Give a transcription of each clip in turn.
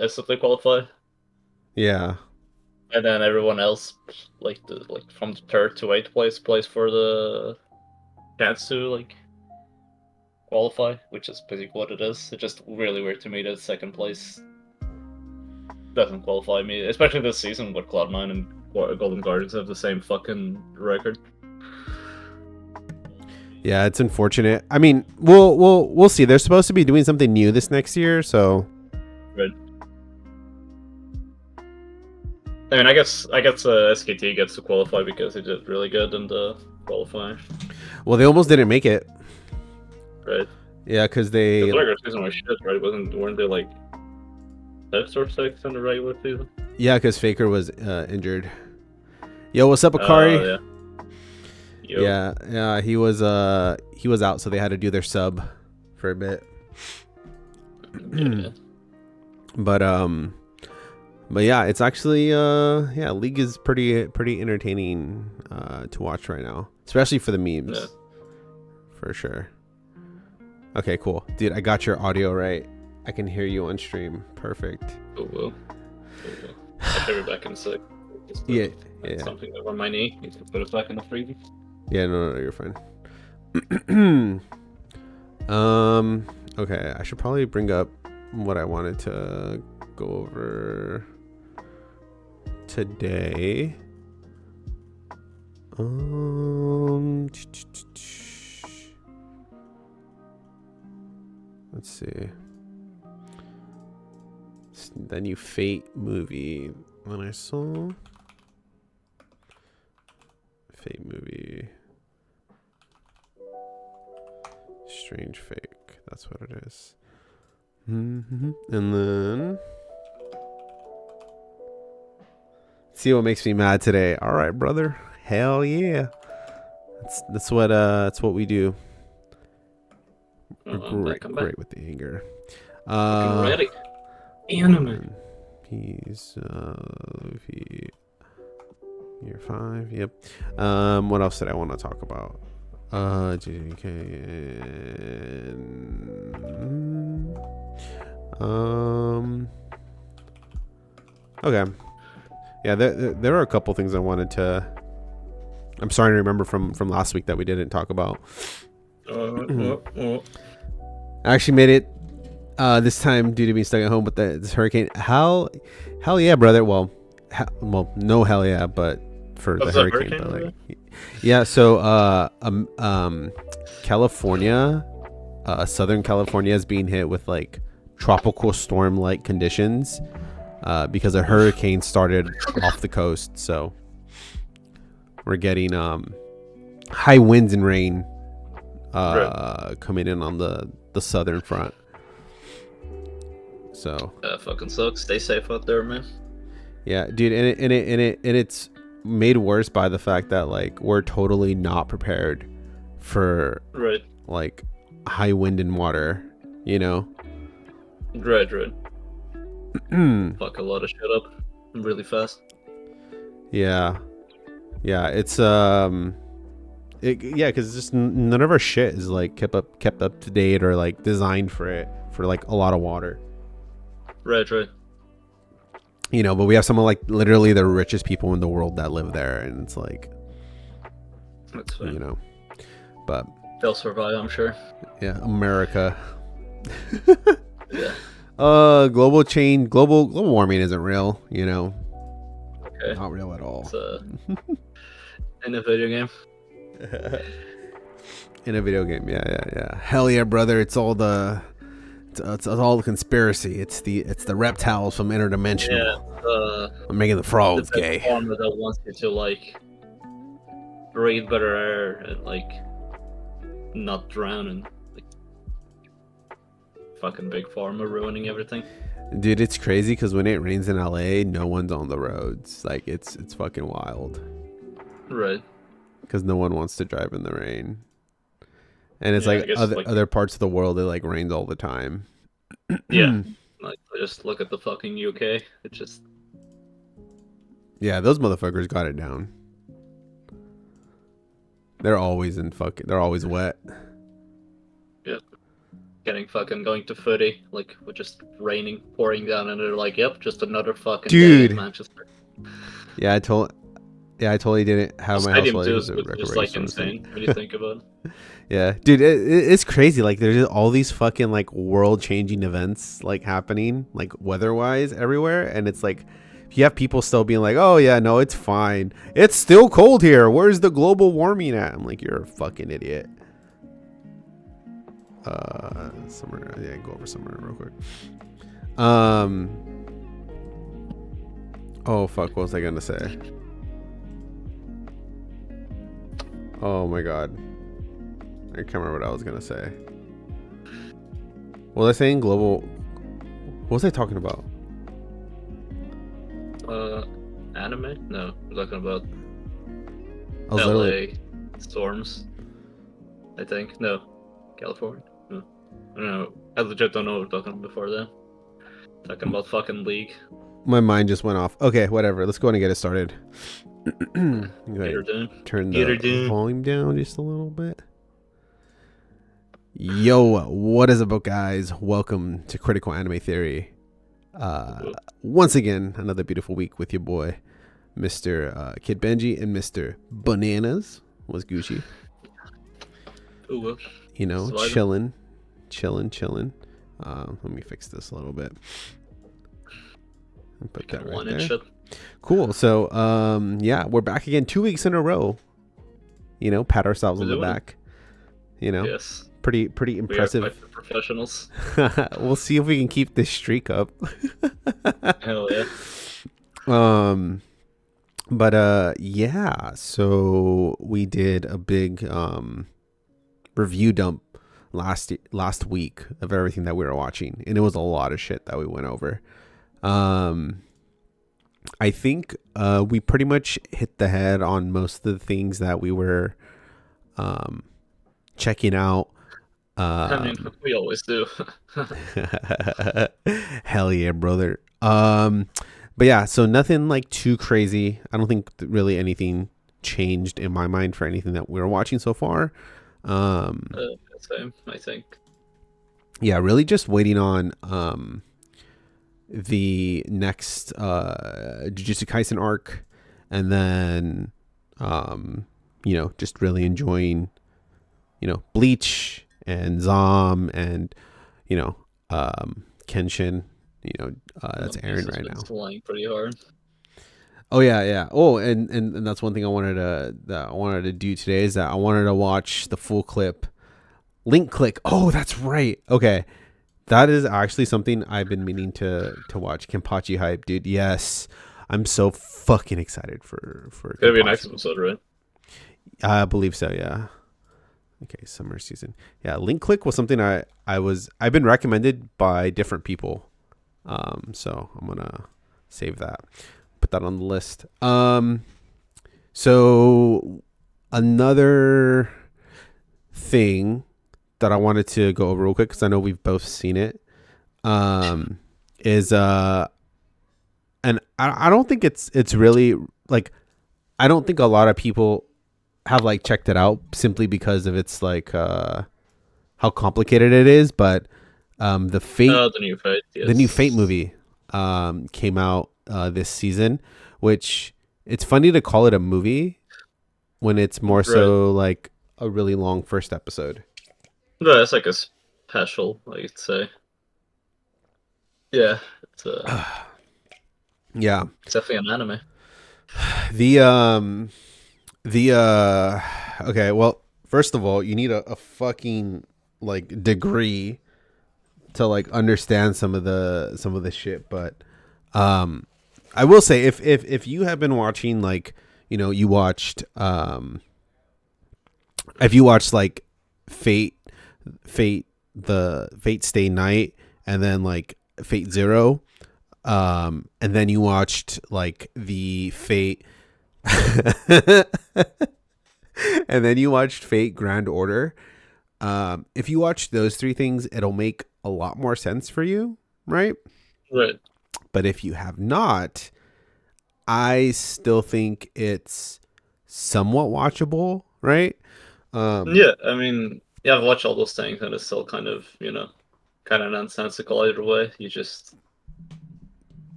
as if they qualify, Yeah. and then everyone else, like from the third to eighth place, plays for the chance to qualify, which is basically what it is. It's just really weird to me that second place doesn't qualify me, especially this season with Cloud9 and Golden Guardians have the same fucking record. Yeah, it's unfortunate. I mean, we'll see. They're supposed to be doing something new this next year, so Right. I mean, I guess SKT gets to qualify because they did really good in the qualifying, well, they almost didn't make it. right? Yeah, because Because they the regular season was shit, right? Weren't they like fifth or sixth in the regular season? yeah, because Faker was injured. Yo, what's up, Akari? Yeah. Yo. Yeah, he was out, so they had to do their sub for a bit. Yeah. But but yeah, it's actually yeah, League is pretty entertaining to watch right now, especially for the memes, Yeah. for sure. Okay, cool, dude. I got your audio right. I can hear you on stream. Perfect. Oh well. I'll be back in a sec. Yeah, yeah, Something over my knee. Need to put it back in the freezer. yeah. No, you're fine. Okay, I should probably bring up what I wanted to go over today. Let's see. It's the new Fate movie. When I saw Fate movie, Strange Fake. That's what it is. And then see what makes me mad today. All right, brother. Hell yeah. That's what we do. We're great with the anger. Ready. Anime. He's year 5. Yep. What else did I want to talk about? JK. Okay. Yeah, there are a couple things I wanted to. I'm starting to remember from last week that we didn't talk about. I actually made it this time due to being stuck at home with this hurricane. Hell yeah, brother. Well, no hell yeah, but for the hurricane, but like, yeah. So California, Southern California is being hit with like tropical storm like conditions because a hurricane started off the coast. So we're getting high winds and rain coming in on the southern front. So fucking sucks. Stay safe out there, man. Yeah, dude, and it's made worse by the fact that like we're totally not prepared for like high wind and water, you know. Right. Fuck a lot of shit up really fast. Yeah, it's because just none of our shit is like kept up to date or like designed for like a lot of water. Right. You know, but we have some of like literally the richest people in the world that live there, and it's like, that's fine. You know, but they'll survive, I'm sure. Yeah, America. Yeah. Global warming isn't real, you know. Okay. Not real at all. It's in a video game. In a video game, yeah. Hell yeah, brother! It's all the conspiracy. It's the reptiles from interdimensional. Yeah. I'm making the frogs gay. Farmer that wants you to like breathe better air and like not drown and like fucking big pharma ruining everything. Dude, it's crazy because when it rains in LA, no one's on the roads. Like it's fucking wild. Right. Because no one wants to drive in the rain. And it's like other parts of the world, it like rains all the time. Yeah. Like just look at the fucking UK. It just. Yeah, those motherfuckers got it down. They're always wet. Yeah. Getting fucking going to footy, like with just raining, pouring down, and they're like, "Yep, just another fucking day Dude. in Manchester." Yeah, I totally didn't have The my house stadium while it too was is a record just breaking like storm. insane when you think about it. Yeah, dude, it's crazy. Like, there's just all these fucking like world-changing events like happening, like weather-wise everywhere, and it's like you have people still being like, "Oh yeah, no, it's fine. It's still cold here. Where's the global warming at?" I'm like, "You're a fucking idiot." Summer, yeah, go over summer real quick. Oh fuck, what was I gonna say? Oh my god. I can't remember what I was gonna say. What was I saying? Global. What was I talking about? Anime? No, we're talking about I was LA literally... storms. I think no, California. No, I don't know. I legit don't know what we're talking about before then. Talking about fucking League. My mind just went off. Okay, whatever. Let's go ahead and get it started. Go ahead. Turn the volume down just a little bit. Yo, what is up, guys? Welcome to Critical Anime Theory. Once again, another beautiful week with your boy, Mr. Kid Benji, and Mr. Bananas. Was Gucci. Ooh, you know, chilling. Let me fix this a little bit. Put that right there. Cool. So, yeah, we're back again 2 weeks in a row. You know, pat ourselves on the back. You know, yes. Pretty impressive. We are professionals. We'll see if we can keep this streak up. Hell yeah. But yeah. So we did a big review dump last week of everything that we were watching, and it was a lot of shit that we went over. I think we pretty much hit the head on most of the things that we were checking out. I mean, we always do. Hell yeah, brother. But yeah, so nothing like too crazy. I don't think really anything changed in my mind for anything that we were watching so far. Same, I think. Yeah, really just waiting on the next Jujutsu Kaisen arc, and then you know, just really enjoying, you know, Bleach and Zom and, you know, Kenshin. You know, that's Aaron right now. Flying pretty hard. Oh yeah. Oh, and that's one thing I wanted to do today is that I wanted to watch the full clip. Link Click. Oh, that's right. Okay. That is actually something I've been meaning to watch. Kenpachi Hype, dude. Yes. I'm so fucking excited for It's gonna be a nice episode, right? I believe so, yeah. Okay, summer season. Yeah, Link Click was something I've been recommended by different people. So I'm gonna save that. Put that on the list. So another thing that I wanted to go over real quick, because I know we've both seen it, is and I don't think it's really like, I don't think a lot of people have like checked it out simply because of its like how complicated it is, but the new Fate, yes. The new Fate movie came out this season, which it's funny to call it a movie when it's more so like a really long first episode. No, it's like a special, I could say. Yeah, it's yeah, it's definitely an anime. Okay, well, first of all, you need a fucking like degree to like understand some of the shit, but I will say if you have been watching, like, you know, you watched if you watched like Fate Stay Night, and then like Fate Zero, and then you watched like the Fate and then you watched Fate Grand Order. If you watch those three things, it'll make a lot more sense for you, right? Right. But if you have not, I still think it's somewhat watchable, right? Yeah, I mean, yeah, I've watched all those things, and it's still kind of, you know, kind of nonsensical either way. You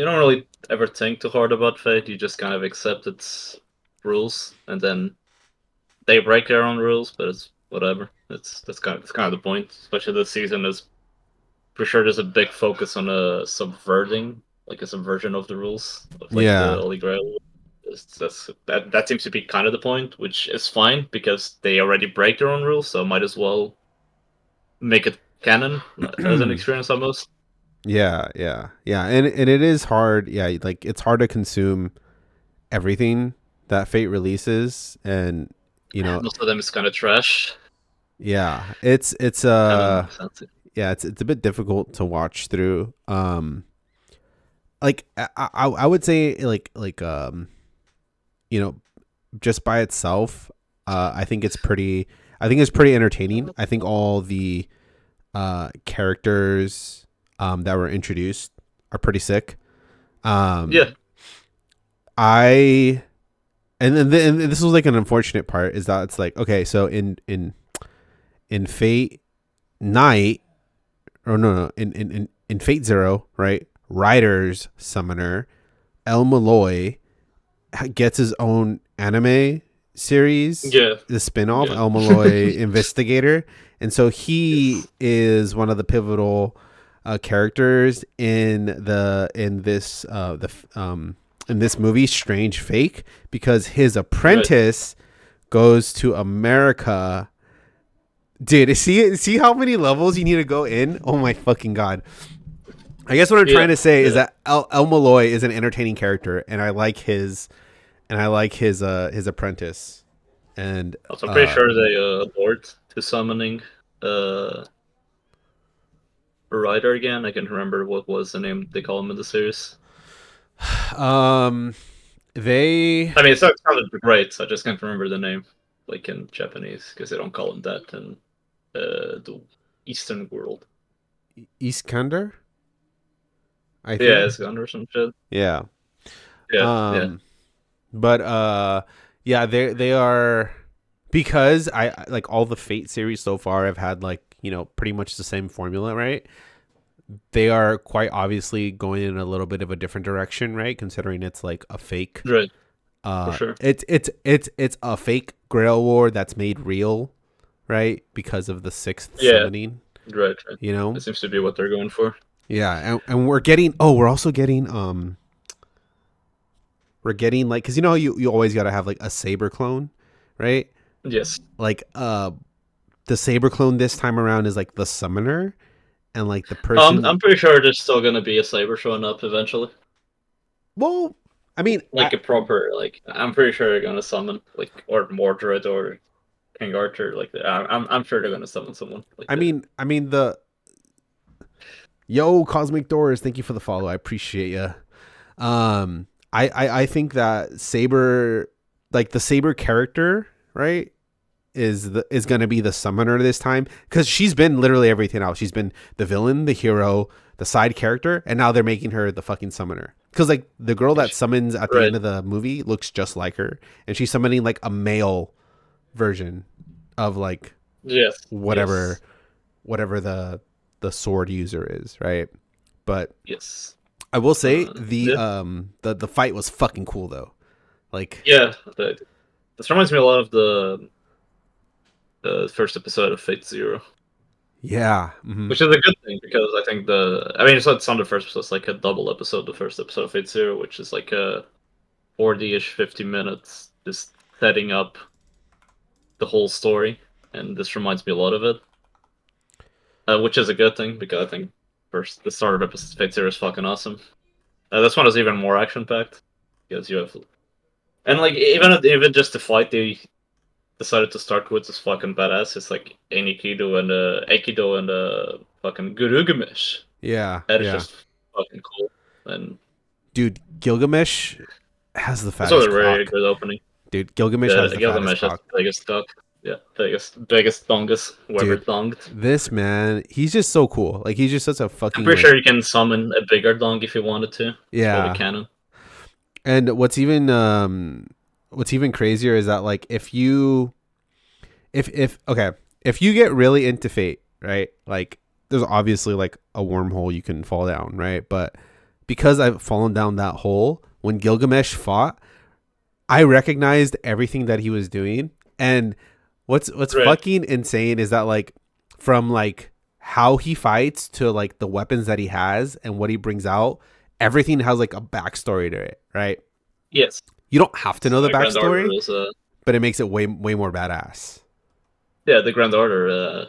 don't really ever think too hard about Fate. You just kind of accept its rules, and then they break their own rules. But it's whatever. That's kind of the point. Especially this season is for sure. There's a big focus on subverting, like a subversion of the rules of like the Yeah. Holy Grail. That seems to be kind of the point, which is fine because they already break their own rules, so might as well make it canon as an experience almost. Yeah, and it is hard. Yeah, like it's hard to consume everything that Fate releases, and Most of them is kind of trash. yeah, it's Kind of nonsense. yeah, it's a bit difficult to watch through. Like I would say just by itself, I think it's pretty entertaining. I think all the characters that were introduced are pretty sick. Yeah. And this was like an unfortunate part is that it's like, okay, so in Fate Night, or no, in Fate Zero, right? Ryder's summoner, El Malloy, gets his own anime series, Yeah. the spin-off, El Malloy Investigator. And so he is one of the pivotal characters in this movie, Strange Fake, because his apprentice goes to America. Dude, see how many levels you need to go in? Oh my fucking god! I guess what I'm trying to say is that El Malloy is an entertaining character, and I like his apprentice. And also, I'm pretty sure they abort to summoning Ryder again. I can't remember what was the name they call him in the series. They. I mean, it sounded great. I just can't remember the name, like in Japanese, because they don't call him that in the Eastern world. Iskander? I think. Yeah, Iskander or some shit. Yeah. Yeah. But yeah, they are, because I like all the Fate series so far have had like, pretty much the same formula, right? They are quite obviously going in a little bit of a different direction, right? Considering it's like a fake. Right. For sure. It's a fake Grail War that's made real, right? Because of the sixth summoning. Right. That seems to be what they're going for. Yeah, and we're getting we're getting like, because you always got to have like a Saber clone, right? Yes. Like the Saber clone this time around is like the summoner, and like the person. I'm pretty sure there's still gonna be a Saber showing up eventually. Well, I mean, like a proper, like, I'm pretty sure they're gonna summon like, or Mordred or King Arthur. Like, I'm sure they're gonna summon someone. Like I mean the. Yo, Cosmic Doors, thank you for the follow. I appreciate you. I think that Saber, like the Saber character, right, is going to be the summoner this time, because she's been literally everything else. She's been the villain, the hero, the side character, and now they're making her the fucking summoner. Because like the girl that summons at the end of the movie looks just like her, and she's summoning like a male version of like whatever the sword user is, right? But I will say the fight was fucking cool though. Like this reminds me a lot of the first episode of Fate Zero. Yeah, which is a good thing, because I think it's not the first episode, it's like a double episode, the first episode of Fate Zero, which is like a 40-ish, 50 minutes just setting up the whole story, and this reminds me a lot of it, which is a good thing, because I think the start of episode Fate Zero is fucking awesome. This one is even more action packed, because you have, and like even just the fight they decided to start with is fucking badass. It's like Aikido and fucking Gilgamesh. Yeah, that is just fucking cool. And dude, Gilgamesh has the fattest cock. It's a very good opening. Dude, Gilgamesh has the fattest cock. The biggest cock. Yeah, biggest dongus, whoever donged. This man, he's just so cool. Like, he's just such a fucking. I'm pretty sure you can summon a bigger dong if you wanted to. Yeah, canon. And what's even crazier is that, like, if you get really into Fate, right? Like, there's obviously like a wormhole you can fall down, right? But because I've fallen down that hole, when Gilgamesh fought, I recognized everything that he was doing. And what's Right. fucking insane is that like from like how he fights to like the weapons that he has and what he brings out, everything has like a backstory to it, right? Yes. You don't have to know the Grand Order backstory, is but it makes it way more badass. yeah, the Grand Order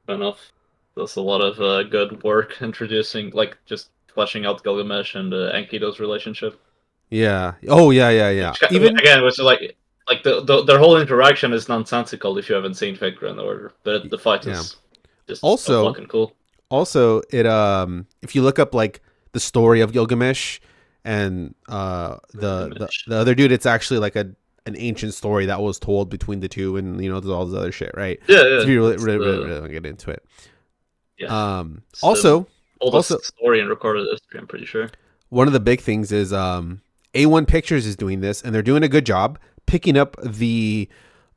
enough. Does a lot of good work introducing, like, just fleshing out Gilgamesh and Enkidu's relationship. Yeah. Oh yeah, yeah, yeah. Even Again, which is like their whole interaction is nonsensical if you haven't seen Fate Grand Order, but the fight yeah. is just so Also, fucking cool. it if you look up like the story of Gilgamesh and the other dude, it's actually like an ancient story that was told between the two, and you know there's all this other shit, right? Yeah, If you really it's want to get into it. yeah, it's the Also, oldest story in recorded history. I'm pretty sure. one of the big things is A1 Pictures is doing this, and they're doing a good job picking up the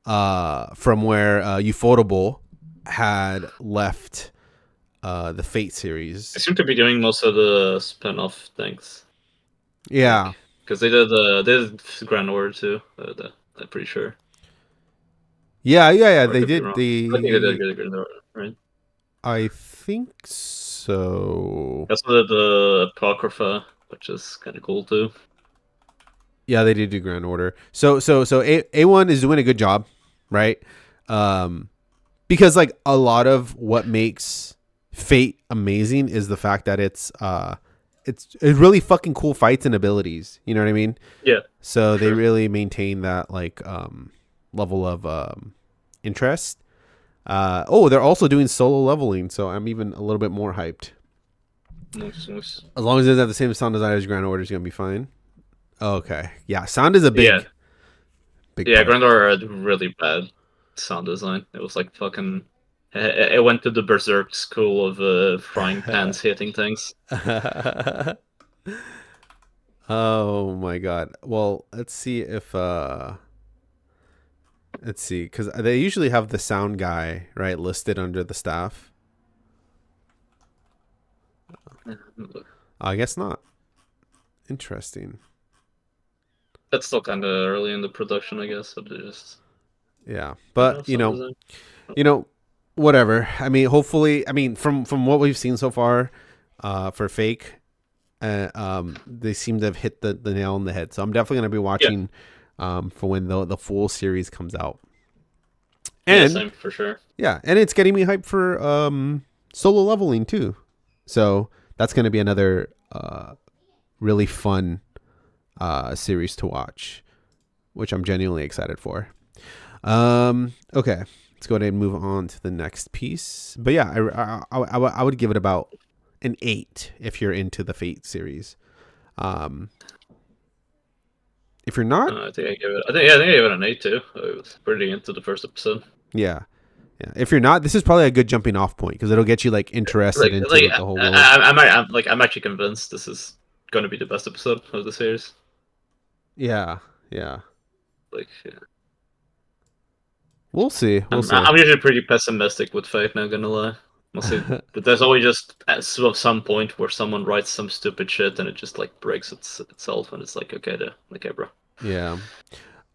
from where Ufotable had left the Fate series. They seem to be doing most of the spin-off things. Yeah, because they did Grand Order too. I'm pretty sure. yeah. Or I They could be did wrong. I think they did the. Grand Order, right? I think so. They also did the Apocrypha, which is kind of cool too. Yeah, they did do Grand Order. So A1 is doing a good job, right? Because like a lot of what makes Fate amazing is the fact that it's really fucking cool fights and abilities. You know what I mean? Yeah. So they Sure. really maintain that like level of interest. They're also doing solo leveling, so I'm even a little bit more hyped. Nice. As long as it doesn't have the same sound design as Grand Order, is gonna be fine. Okay, yeah, sound is a big, Yeah. big. Yeah, Part. Grand Order had really bad sound design. It was like fucking. It went to the berserk school of frying pans hitting things. Oh my god. Well, let's see if let's see, because they usually have the sound guy right listed under the staff. I guess not. Interesting. That's still kind of early in the production, I guess. So they just Yeah, but sound design. you know, whatever. I mean, hopefully, I mean, from what we've seen so far, for Fake, they seem to have hit the nail on the head. So I'm definitely gonna be watching, for when the full series comes out. And Same for sure. yeah, and it's getting me hyped for solo leveling too. So that's gonna be another really fun series to watch, which I'm genuinely excited for. Okay, let's go ahead and move on to the next piece. But yeah, I would give it about an 8 if you're into the Fate series. If you're not, I think I gave it. I think I gave it an 8 too. I was pretty into the first episode. yeah. If you're not, this is probably a good jumping off point because it'll get you like interested into the whole world. I'm actually convinced this is going to be the best episode of the series. Yeah. Like, yeah. We'll see. I'm usually pretty pessimistic with Fate. Not gonna lie. Mostly, but there's always just at some point where someone writes some stupid shit and it just like breaks itself, and it's like, okay, bro. Yeah.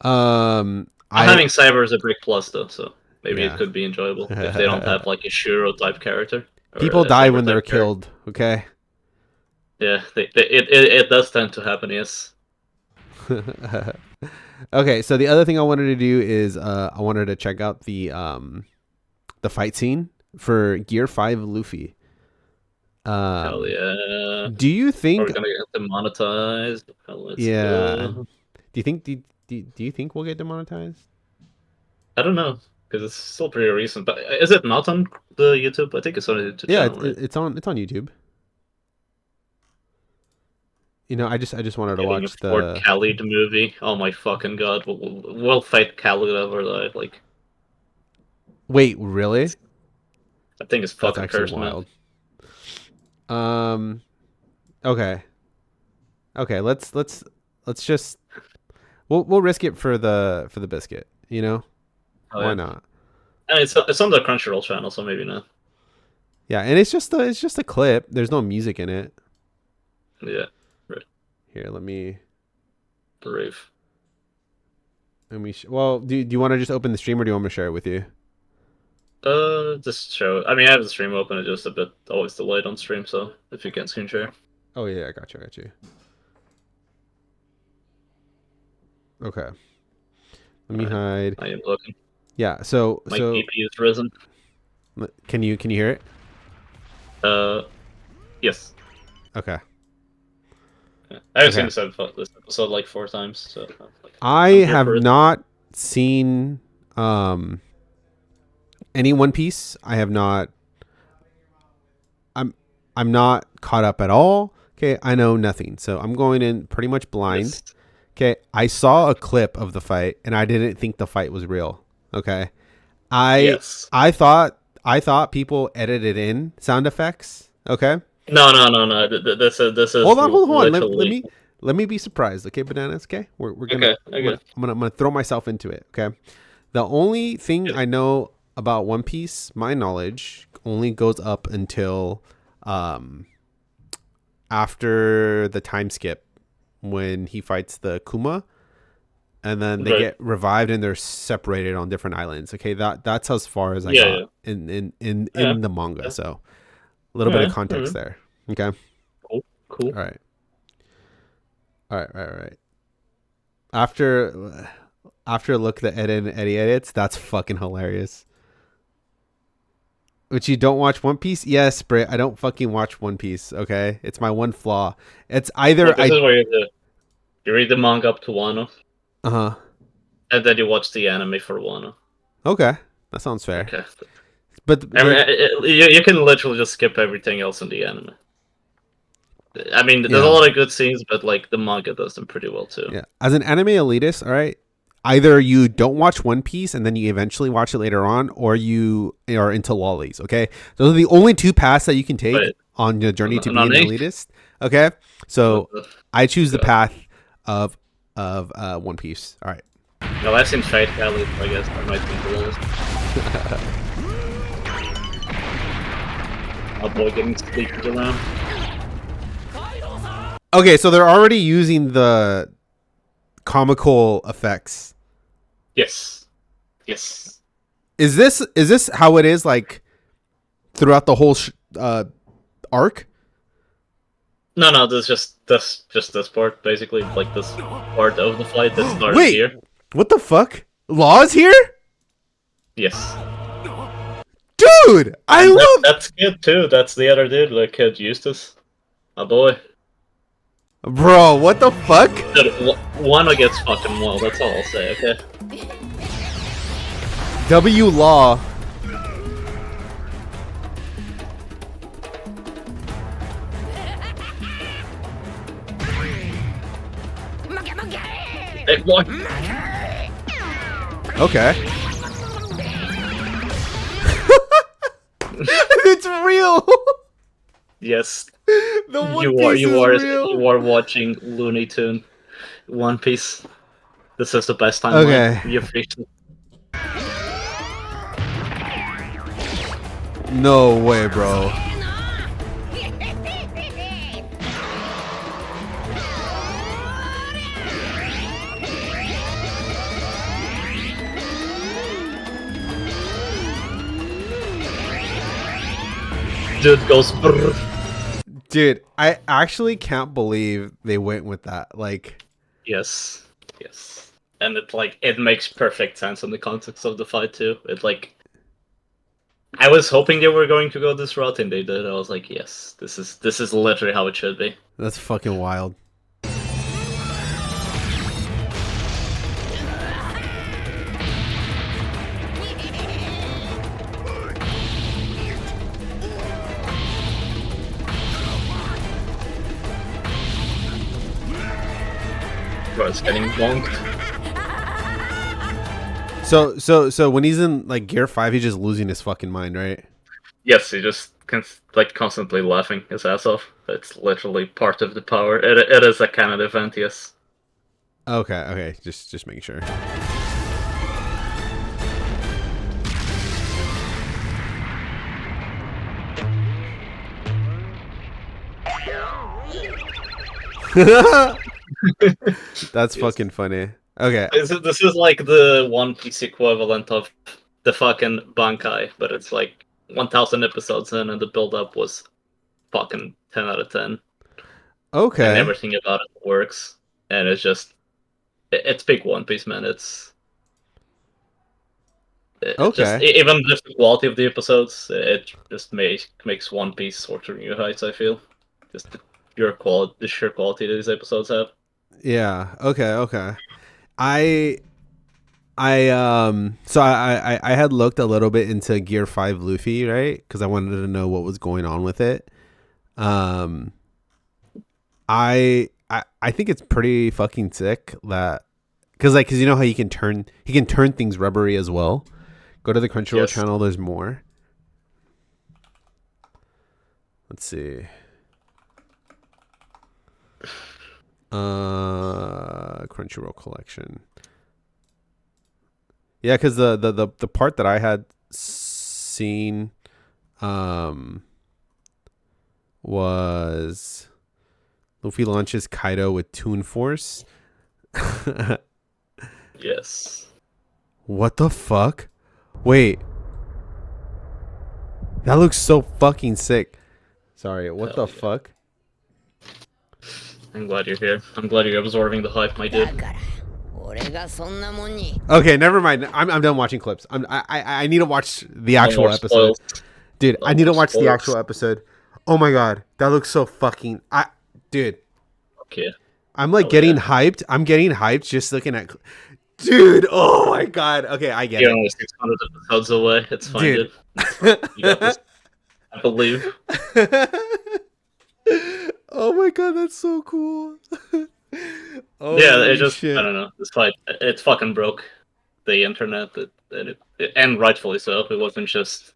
Having Cyber is a big plus though, so maybe Yeah. it could be enjoyable if they don't have like a Shuro type character. or People a die Saber when they're type character. killed. Okay. Yeah, it does tend to happen. Yes. Okay, so the other thing I wanted to do is I wanted to check out the fight scene for Gear 5 Luffy. Hell yeah. Do you think We're gonna get demonetized. Let's Yeah. go. Do you think we'll get demonetized? I don't know because it's still pretty recent. But is it not on the YouTube? I think it's on the YouTube Yeah, channel. Right? it's on YouTube. You know, I just wanted to Getting watch a Fort the Khalid movie. Oh my fucking god! We'll fight Khalid over that. Like, Wait, really? I think it's That's fucking actually cursed, man. wild. Okay. Okay, let's just we'll risk it for the biscuit, you know? Oh, Why yeah. not? And it's on the Crunchyroll channel, so maybe not. Yeah, and it's just a clip. There's no music in it. Yeah. Here, let me. Brave. Well, do you want to just open the stream or do you want me to share it with you? Just show. I mean, I have the stream open. It's just a bit always delayed on stream. So if you can screen share. Oh yeah, I got you. Okay. Let me hide. I am looking. Yeah. So My PP is risen. Can you hear it? Yes. Okay. I've seen this episode like 4 times. So I have not seen any One Piece. I have not. I'm not caught up at all. Okay, I know nothing, so I'm going in pretty much blind. Yes. Okay, I saw a clip of the fight, and I didn't think the fight was real. Okay, I thought people edited in sound effects. Okay. No. This is. Hold on. Let me be surprised. Okay, bananas. Okay, we're gonna. Okay. I'm gonna throw myself into it. Okay. The only thing I know about One Piece, my knowledge, only goes up until after the time skip when he fights the Kuma, and then they get revived and they're separated on different islands. Okay, that's as far as I got in the manga. So a little bit of context there. Okay. Cool. All right. After a look at the Eddie edits, that's fucking hilarious. Which you don't watch One Piece? Yes, Britt, I don't fucking watch One Piece, okay? It's my one flaw. It's either this is where you read the manga up to Wano. Uh-huh. And then you watch the anime for Wano. Okay. That sounds fair. Okay. But I mean, you can literally just skip everything else in the anime. I mean, there's a lot of good scenes, but like the manga does them pretty well too. Yeah. As an anime elitist, all right, either you don't watch One Piece and then you eventually watch it later on, or you are into lollies. Okay, those are the only two paths that you can take on your journey to be an elitist. Okay, so I choose the path of One Piece. All right. No, I've seen Fate Valley, so I guess I might be the lowest. A boy getting sleeped around. Okay, so they're already using the comical effects. Yes. Is this how it is like throughout the whole arc? No. This just this part, basically, like this part of the fight that started here. What the fuck? Law's here? Yes. Dude, I love that's good too. That's the other dude, like Kid Eustace. My boy. Bro, what the fuck? Dude, Wano gets fucking well, that's all I'll say, okay? W Law. Hey, boy. Okay. It's real. Yes. The One Piece is real. You are watching Looney Tune One Piece. This is the best time. Okay. You've reached it. No way, bro. Dude goes brrr. Dude, I actually can't believe they went with that. Like, yes. And it makes perfect sense in the context of the fight too. I was hoping they were going to go this route, and they did. I was like, yes, this is literally how it should be. That's fucking wild. Bro, it's getting bonked. So when he's in like Gear 5, he's just losing his fucking mind, right? Yes, he just constantly laughing his ass off. It's literally part of the power. It is a canon event, yes. Okay. Just making sure. That's Yes. fucking funny. Okay. This is like the One Piece equivalent of the fucking Bankai, but it's like 1,000 episodes in, and the build-up was fucking 10 out of 10, and Okay. everything about it works, and it's just it's big One Piece, man. It just Okay. even just the quality of the episodes, it just makes One Piece soar to new heights. I feel just the sheer quality that these episodes have. Yeah. Okay. Okay. I so I had looked a little bit into Gear 5 Luffy, right? Because I wanted to know what was going on with it. Um I think it's pretty fucking sick that because you know how he can turn things rubbery as well. Go to the Crunchyroll Yes. channel, there's more. Let's see. Crunchyroll collection. Yeah, because the part that I had seen was Luffy launches Kaido with Toon Force. Yes. What the fuck? Wait. That looks so fucking sick. Sorry, what Hell the yeah. fuck? I'm glad you're here. I'm glad you're absorbing the hype, my dude. 俺がそんなもんに Okay, never mind. I'm done watching clips. I need to watch the No actual more episode. spoils. Dude, No I need to more watch the spoils. actual episode. Oh my god, that looks so fucking dude. Okay. I'm like Oh, getting yeah. hyped. I'm getting hyped just looking at dude, oh my god. Okay, I get You're it. only 600 episodes away. It's fine, Dude. dude. You got this. I believe. Oh my god, that's so cool. Oh Yeah, it just shit. I don't know. This fight, it fucking broke the internet, and rightfully so. It wasn't just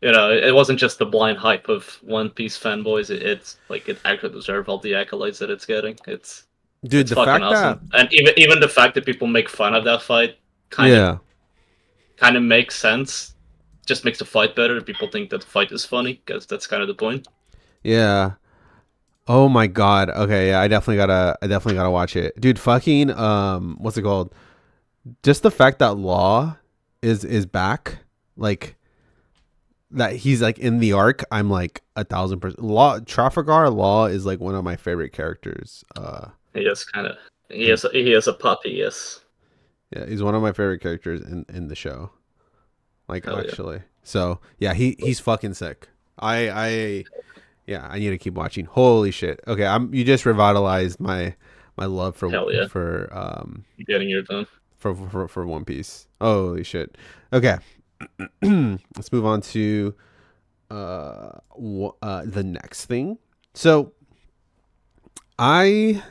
it wasn't just the blind hype of One Piece fanboys. It's like it actually deserves all the accolades that it's getting. It's Dude, the fucking fact awesome, and even the fact that people make fun of that fight kind that of makes sense. Just makes the fight better. People think that the fight is funny because that's kind of the point. yeah. Oh my god. Okay, yeah, I definitely gotta watch it. Dude, fucking what's it called? Just the fact that Law is back, like that he's like in the arc, I'm like 1,000%. Trafalgar Law is like one of my favorite characters. He is a puppy. Yes. Yeah, he's one of my favorite characters in the show. Like Hell yeah. actually. So yeah, he's fucking sick. I need to keep watching. Holy shit. Okay, you just revitalized my love for Hell yeah. for Getting your done. for One Piece. Holy shit. Okay. Let's move on to the next thing. So I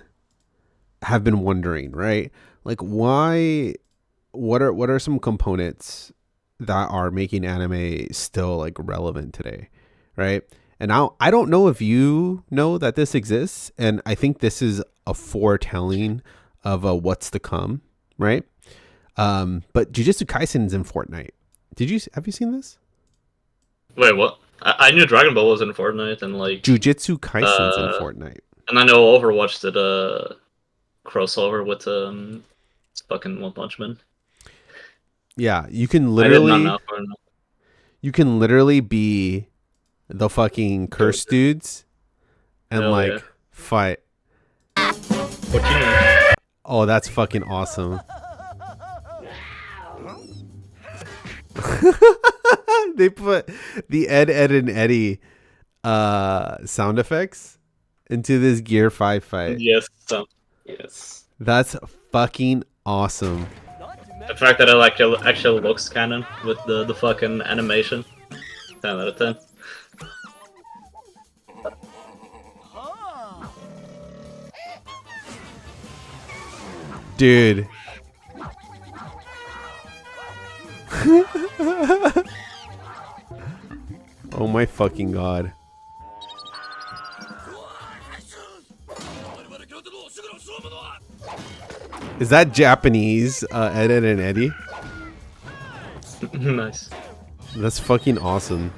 have been wondering, right? Like what are some components that are making anime still like relevant today, right? And now I don't know if you know that this exists, and I think this is a foretelling of what's to come, right? But Jujutsu Kaisen's in Fortnite. Have you seen this? Wait, what? I knew Dragon Ball was in Fortnite, and like, Jujutsu Kaisen's in Uh, Fortnite. and I know Overwatch did a crossover with fucking One Punch Man. Yeah, you can I did not literally know. be the fucking cursed dudes and Hell like yeah. fight. What you know? Oh, that's fucking awesome. They put the Ed and Eddie sound effects into this Gear 5 fight. Yes, yes. That's fucking awesome. The fact that it actually looks canon with the fucking animation. 10 out of 10. Dude. Oh my fucking god. Is that Japanese, Ed and Eddie? Nice. That's fucking awesome.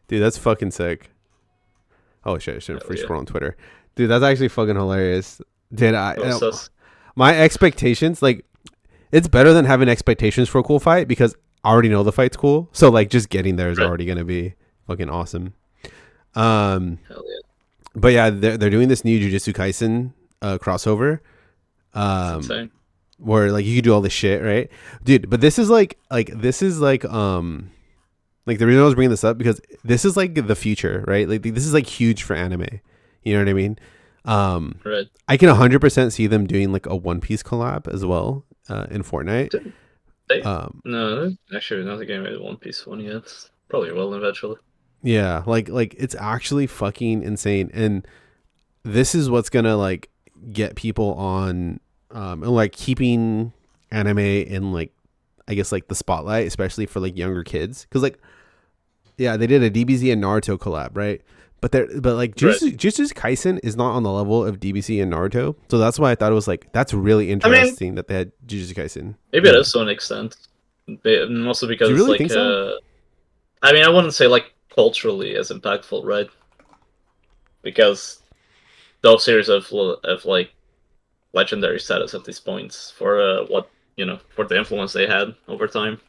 Dude, that's fucking sick. Oh shit, I shouldn't Hell free yeah. scroll on Twitter. Dude, that's actually fucking hilarious. Dude, Oh, sus. my expectations, like, it's better than having expectations for a cool fight because I already know the fight's cool. So like just getting there is Right. already gonna be fucking awesome. Um, Hell yeah. but yeah, they're doing this new Jujutsu Kaisen crossover. It's insane. Where like you could do all this shit, right, dude? But this is like the reason I was bringing this up because this is like the future, right? Like this is like huge for anime. You know what I mean? Right. I can 100% see them doing like a One Piece collab as well in Fortnite. They, Um, no, actually, not the game made One Piece one yet. Probably will eventually. yeah, like it's actually fucking insane, and this is what's gonna like get people on, and like keeping anime in like I guess like the spotlight, especially for like younger kids, because like yeah, they did a DBZ and Naruto collab, right? But like Right. Jujutsu Kaisen is not on the level of DBZ and Naruto, so that's why I thought it was like that's really interesting that they had Jujutsu Kaisen. Maybe it Yeah. is to an extent. Mostly because Do you really like think so? I mean, I wouldn't say like culturally as impactful, right? Because those series of like legendary status at these points for what for the influence they had over time.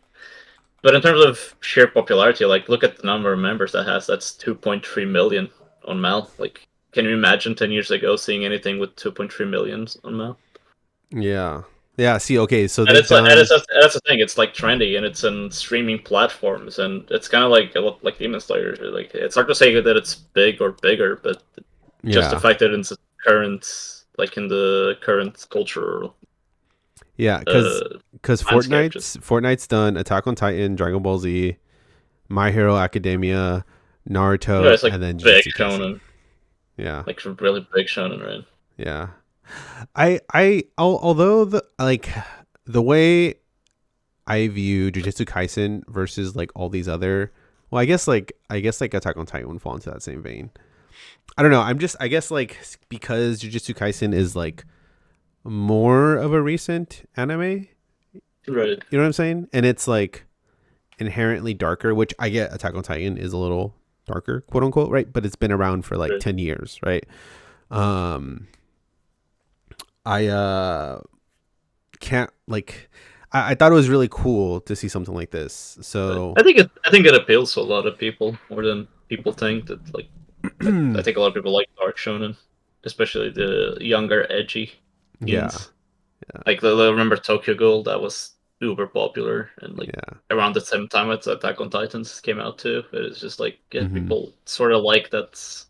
But in terms of sheer popularity, like look at the number of members that has. That's 2.3 million on Mal. Like, can you imagine 10 years ago seeing anything with 2.3 million on Mal? Yeah. Yeah. See, okay, so And they've it's like, done. that's the thing. It's like trendy, and it's in streaming platforms, and it's kind of like Demon Slayer. Like, it's hard to say that it's big or bigger, but just the Yeah. fact that it's in the current cultural Yeah, uh, because landscape, just Fortnite's done Attack on Titan, Dragon Ball Z, My Hero Academia, Naruto, it's like and then big Jujutsu Kaisen. shonen, Yeah. like really big shonen, right? Yeah. Although the way I view Jujutsu Kaisen versus like all these other, well, I guess like Attack on Titan would fall into that same vein. I don't know. I guess like because Jujutsu Kaisen is like more of a recent anime, Right. you know what I'm saying? And it's like inherently darker, which I get Attack on Titan is a little darker, quote unquote, right? But it's been around for like Right. 10 years, right? Um I can't like I thought it was really cool to see something like this. So I think it appeals to a lot of people more than people think. That like I think a lot of people like dark shonen, especially the younger, edgy yeah, teens. Like I remember Tokyo Ghoul, that was uber popular, and like yeah. around the same time that Attack on Titans came out too. It was just like Hmm. people sort of like that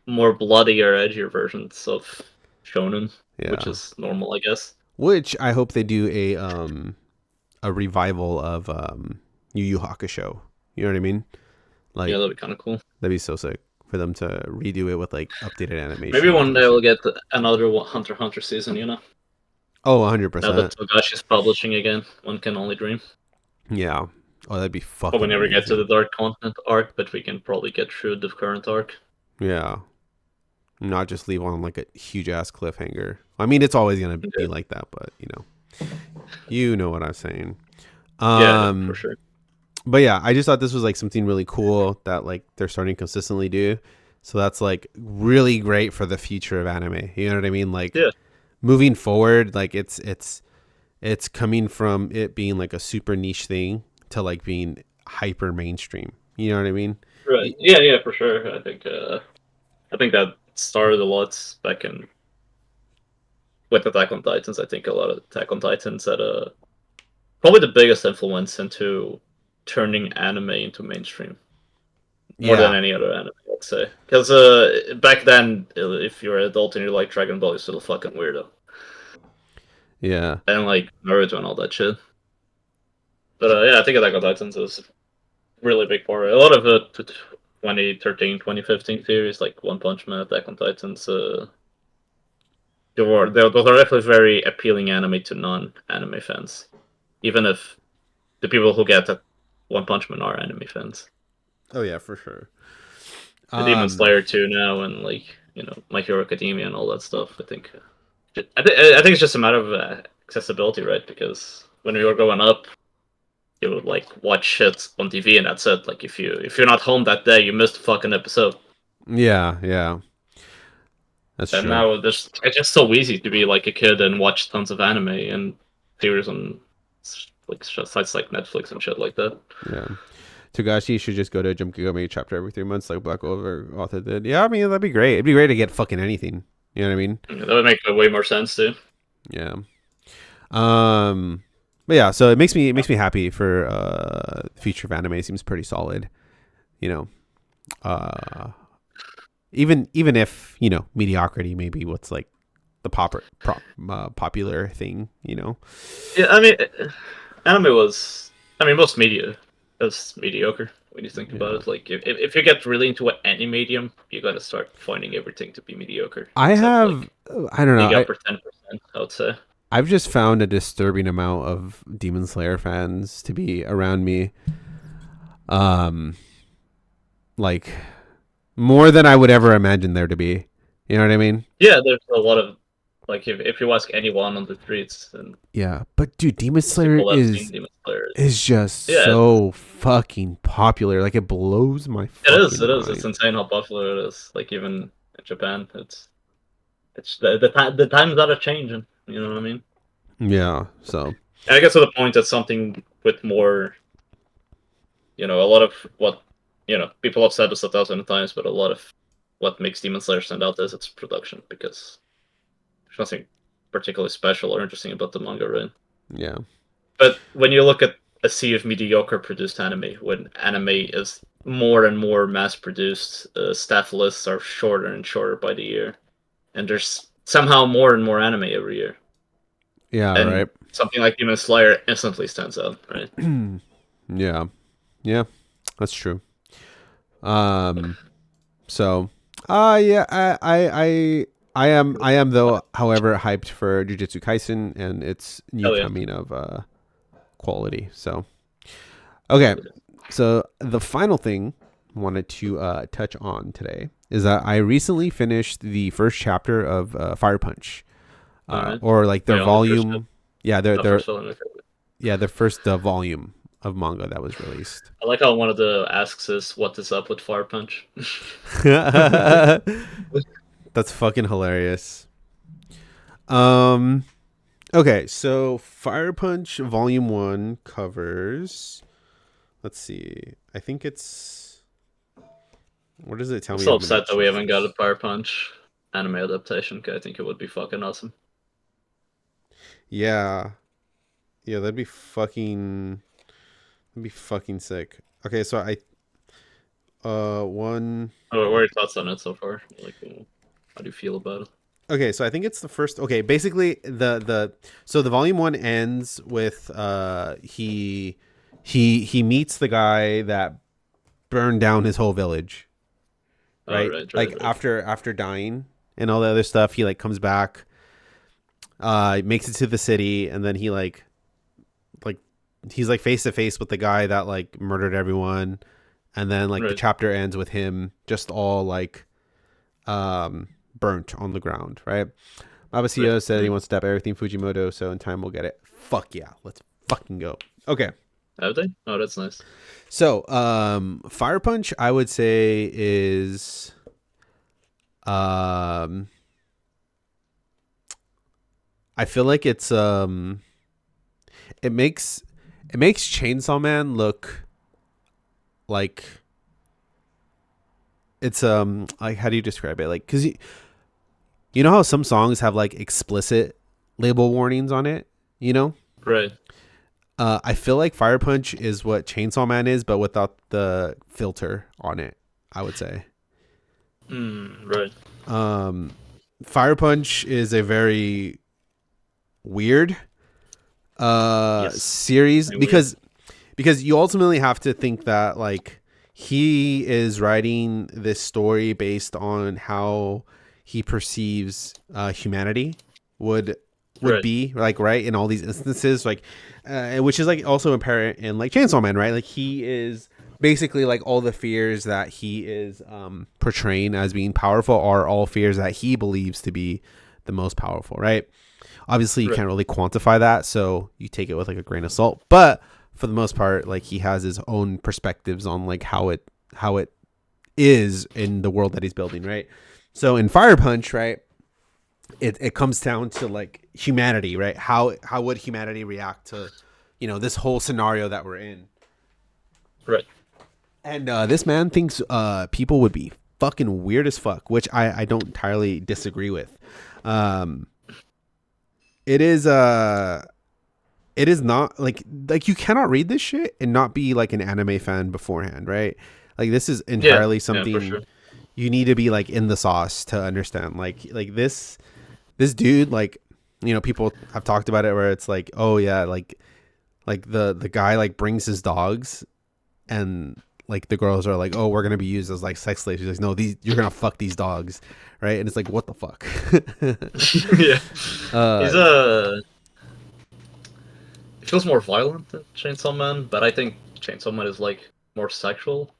more bloodier, edgier versions of shonen, which Yeah. is normal, I guess. Which I hope they do a revival of Yu Yu Hakusho. You know what I mean? Yeah, Like that'd be kind of cool. that'd be so sick for them to redo it with like updated Maybe animation and all one that day we'll shit. get another Hunter x Hunter season. Oh, Now that 100%. Togashi's publishing again, one can only dream. Yeah. Oh, that'd be But we fucking never get to the amazing. Dark Continent arc, but we can probably get through the current arc. Yeah. Not just leave on like a huge ass cliffhanger. I mean, it's always gonna be Yeah, like that, but you know what I'm saying. yeah, for Um, sure. but yeah, I just thought this was like something really cool that like they're starting to consistently do. So that's like really great for the future of anime. You know what I mean? Like Yeah, moving forward, like it's coming from it being like a super niche thing to like being hyper mainstream. You know what I mean? right. Yeah, for sure. I think that started a lot back in with Attack on Titans. I think a lot of Attack on Titans had probably the biggest influence into turning anime into mainstream more than Yeah. any other anime, I'd say. Because back then, if you're an adult and you like Dragon Ball, you're still a fucking weirdo. Yeah. And like Naruto and all that shit. But yeah, I think Attack on Titans is really big part. A lot of the 2013, 2015 series, like One Punch Man, Attack on Titans, those are definitely very appealing anime to non-anime fans. Even if the people who get that One Punch Man are anime fans. Oh yeah, for sure. The Demon Um, Slayer 2 now, and like My Hero Academia and all that stuff. I think it's just a matter of accessibility, right? Because when we were growing up, you would like watch shit on TV and that's it. Like if you're not home that day, you missed a fucking episode. Yeah. That's And true. now it's just so easy to be like a kid and watch tons of anime and series on like sites like Netflix and shit like that. Yeah. Togashi should just go to Jump Kigami chapter every 3 months like Black Clover author did. Yeah, I mean, that'd be great. It'd be great to get fucking anything. You know what I mean? Yeah, that would make way more sense too. Yeah. But yeah, so it makes me happy for the future of anime. It seems pretty solid. You know, even if, you know, mediocrity maybe what's like the popular thing, you know. Yeah, I mean, anime was. I mean, most media is mediocre when you think about it. Like, if you get really into any medium, you gotta start finding everything to be mediocre. I don't know. Upper 10%, I would say. I've just found a disturbing amount of Demon Slayer fans to be around me. Like more than I would ever imagine there to be. You know what I mean? Yeah, there's a lot of like if you ask anyone on the streets and yeah, but dude, Demon Slayer is just so fucking popular. Like it blows my fucking mind. It is. Mind. It's insane how popular it is. Like even in Japan, it's the times that are changing. You know what I mean? Yeah. So. And I guess to the point that something with more, you know, a lot of what, you know, people have said this 1,000 times, but a lot of what makes Demon Slayer stand out is its production, because there's nothing particularly special or interesting about the manga, right? Yeah. But when you look at a sea of mediocre produced anime, when anime is more and more mass produced, staff lists are shorter and shorter by the year, and there's somehow more and more anime every year. Yeah, and right. Something like Demon Slayer instantly stands out, right? Yeah, that's true. So, yeah, I am though, however, hyped for Jujutsu Kaisen and its new coming of quality. So, okay, so the final thing I wanted to touch on today is that I recently finished the first chapter of Fire Punch, or like their volume. Yeah, the first volume of manga that was released. I like how one of the asks is, "What is up with Fire Punch?" That's fucking hilarious. Okay, so Fire Punch Volume 1 covers. Let's see. I think it's. What does it tell me? I'm so upset that we haven't got a Fire Punch anime adaptation, because I think it would be fucking awesome. Yeah, that'd be fucking sick. Okay, so one. What are your thoughts on it so far? Like, how do you feel about it? Okay, so I think it's the first. Okay, basically the volume 1 ends with he meets the guy that burned down his whole village. Right, right. After dying and all the other stuff, he like comes back. Makes it to the city, and then he he's like face to face with the guy that like murdered everyone, and then like the chapter ends with him just all like burnt on the ground, right? Mabasio said he wants to tap everything Fujimoto, so in time we'll get it. Fuck yeah, let's fucking go. Okay. Have they? Oh, that's nice. So Fire Punch, I would say, is I feel like it's it makes Chainsaw Man look like it's like, how do you describe it? Like, cuz you know how some songs have like explicit label warnings on it, you know? Right. I feel like Fire Punch is what Chainsaw Man is, but without the filter on it, I would say. Right. Fire Punch is a very weird series because you ultimately have to think that like he is writing this story based on how he perceives humanity would be like, right, in all these instances, like which is like also apparent in like Chainsaw Man, right? Like he is basically like all the fears that he is portraying as being powerful are all fears that he believes to be the most powerful, right? Obviously, you can't really quantify that, so you take it with like a grain of salt. But for the most part, like he has his own perspectives on like how it is in the world that he's building, right? So in Fire Punch, right, it comes down to like humanity, right? How would humanity react to, you know, this whole scenario that we're in? Right. And this man thinks people would be fucking weird as fuck, which I don't entirely disagree with. It is not like you cannot read this shit and not be like an anime fan beforehand, right? Like this is entirely something for sure. you need to be like in the sauce to understand. Like this dude, like, you know, people have talked about it where it's like, oh yeah, like the guy like brings his dogs and like the girls are like, oh, we're gonna be used as like sex slaves. He's like, no, you're gonna fuck these dogs, right? And it's like, what the fuck? Yeah. He's it feels more violent than Chainsaw Man, but I think Chainsaw Man is like more sexual.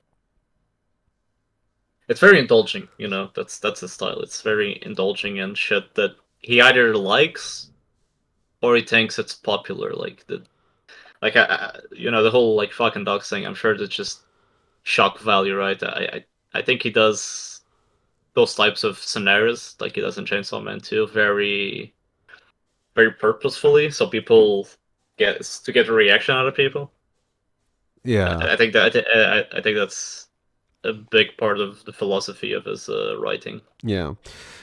It's very indulging, you know. That's his style. It's very indulging and shit that he either likes or he thinks it's popular. Like you know, the whole like fucking dogs thing. I'm sure that's just shock value, right? I think he does those types of scenarios like he does in Chainsaw Man too, very very purposefully, so people get a reaction out of people. Yeah, I think I think that's a big part of the philosophy of his writing. yeah.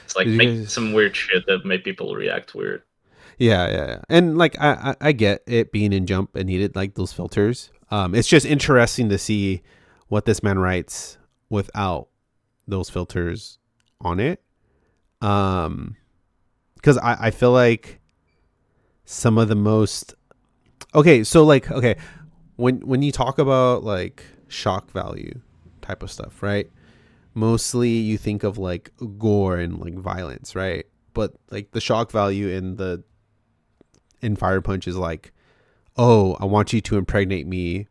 It's like Did you make guys- some weird shit that make people react weird. Yeah. And like I get it being in Jump and needed like those filters. It's just interesting to see what this man writes without those filters on it. Because I feel like some of the most when you talk about like shock value type of stuff, right? Mostly you think of like gore and like violence, right? But like the shock value in Fire Punch is like, oh, I want you to impregnate me.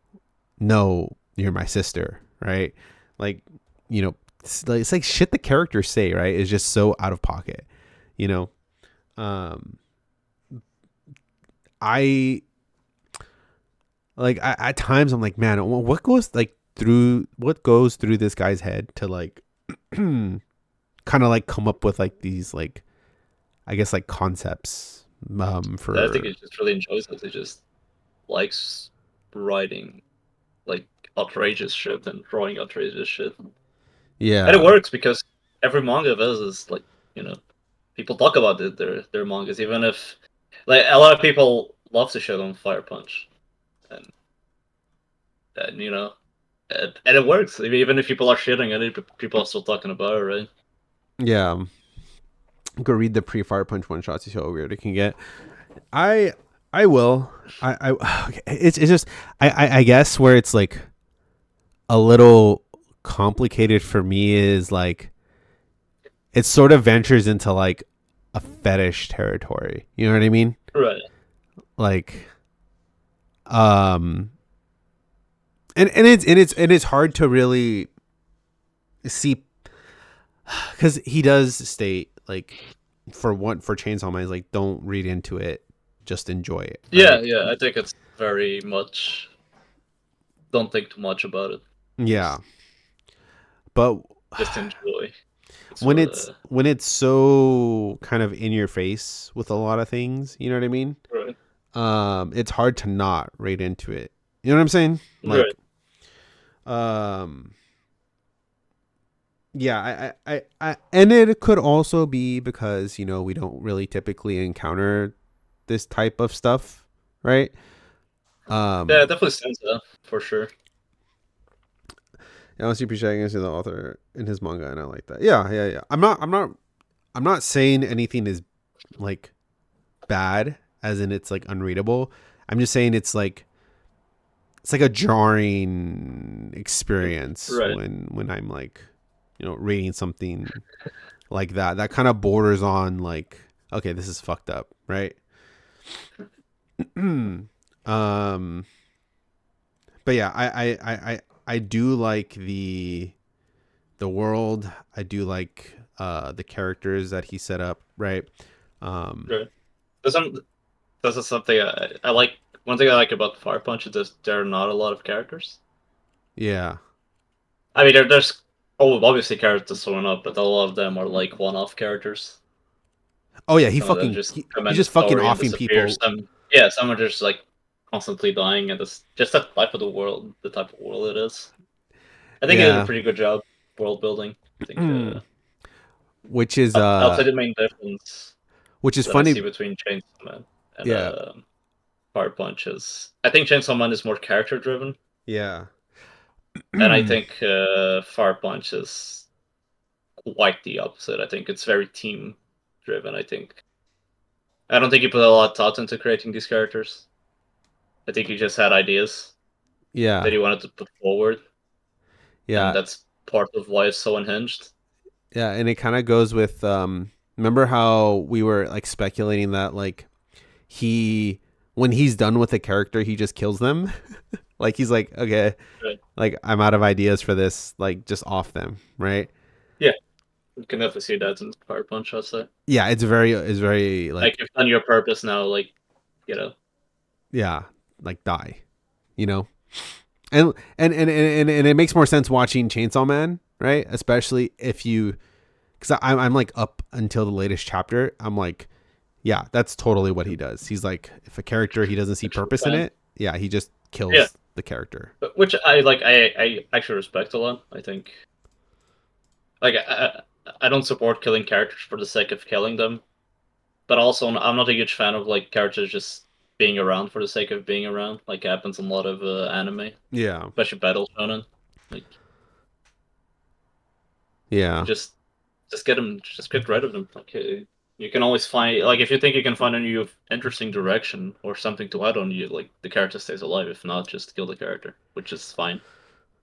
No, you're my sister, right? Like, you know, it's like shit the characters say, right? Is just so out of pocket, you know. I like at times I'm like, man, what goes through this guy's head to like kind of like come up with like these like, I guess like concepts for I think he just really enjoys it. He just likes writing like outrageous shit and drawing outrageous shit. yeah. And it works because every manga of his is like, you know, people talk about their mangas, even if like a lot of people love to shit on Fire Punch, and you know, and it works. Even if people are shitting on it, people are still talking about it, right? Yeah. Go read the pre-Fire Punch one shots to see how weird it can get. I will. Okay, it's just I guess where it's like a little complicated for me is like it sort of ventures into like a fetish territory. You know what I mean? Right. Like and it's hard to really see because he does state like for Chainsaw Man, he's like, don't read into it, just enjoy it. Right? Yeah. I think it's very much. Don't think too much about it. Yeah, but Just enjoy. when it's so kind of in your face with a lot of things, you know what I mean? Right. It's hard to not read into it. You know what I'm saying? Like, right. Yeah, I and it could also be because, you know, we don't really typically encounter this type of stuff, right? Yeah, it definitely stands out for sure. I honestly appreciate against the author in his manga, and I like that. Yeah. I'm not saying anything is like bad, as in it's like unreadable. I'm just saying it's like a jarring experience, right. when I'm like, you know, reading something like that kind of borders on like, okay, this is fucked up, right? But yeah, I do like the world. I do like the characters that he set up, right? Right. This is something I like one thing I like about Fire Punch is that there are not a lot of characters. Yeah. I mean, there's obviously characters showing up, but a lot of them are like one-off characters. Oh yeah, Some of them just come he's in the just fucking story and offing disappear. people. Some are just like constantly dying, and it's just that type of the type of world it is. I think it did a Yeah. pretty good job world building. I think, Which is I'll say the main difference which is that I funny. see between Chainsaw Man and Yeah. Fire Punch is I think Chainsaw Man is more character driven, Yeah. and I think Fire Punch is quite the opposite. I think it's very team driven. I don't think he put a lot of thought into creating these characters. I think he just had ideas Yeah. that he wanted to put forward, Yeah. and that's part of why it's so unhinged. Yeah, and it kind of goes with remember how we were like speculating that like when he's done with a character he just kills them. Like he's like, okay, Right. like I'm out of ideas for this, like just off them, right? Yeah, you can definitely see that in Fire Punch. I'd say. Yeah, it's very Like you've done your purpose now. Like, you know. yeah, like die, you know. And it makes more sense watching Chainsaw Man, right? Especially if you, because I'm like up until the latest chapter. I'm like, yeah, that's totally what he does. He's like, if a character he doesn't see purpose in it, yeah, he just kills the character. Which I like. I actually respect a lot. I think. Like I don't support killing characters for the sake of killing them, but also I'm not a huge fan of like characters just being around for the sake of being around. Like happens in a lot of anime, Yeah, especially Battle Shonen. Like, yeah, just get rid of them. Like you can always find like if you think you can find a new interesting direction or something to add on you, like the character stays alive. If not, just kill the character, which is fine.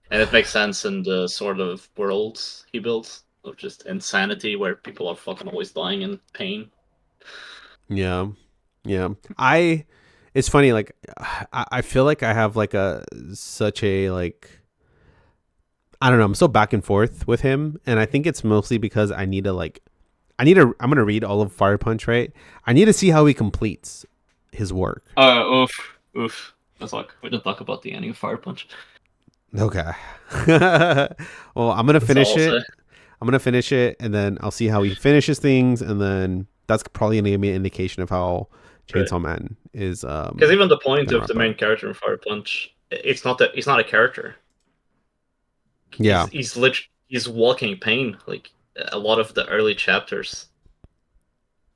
And it makes sense in the sort of worlds he builds of just insanity where people are fucking always dying in pain. yeah, yeah. It's funny. Like, I feel like I have like such a like. I don't know. I'm so back and forth with him, and I think it's mostly because I'm gonna read all of Fire Punch, right? I need to see how he completes his work. Oof. We didn't talk about the ending of Fire Punch. Okay. Well, I'm gonna finish it. Say. I'm gonna finish it, and then I'll see how he finishes things, and then that's probably gonna give me an indication of how Chainsaw Man is. Because even the point of the main up. character in Fire Punch, it's not that he's not a character. Yeah. He's walking pain. Like a lot of the early chapters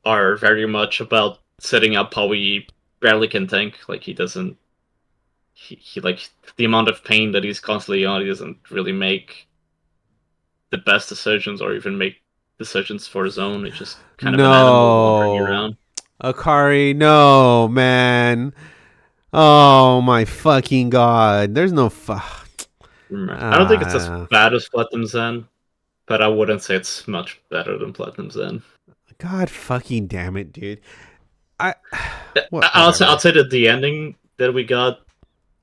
are very much about setting up how he barely can think. Like he doesn't. He like the amount of pain that he's constantly on. He doesn't really make the best decisions or even make decisions for his own. It's just kind of an animal wandering around. Akari, no, man. Oh my fucking god. There's no I don't think it's as bad as Platinum Zen, but I wouldn't say it's much better than Platinum Zen. God fucking damn it, dude. I'll say that the ending that we got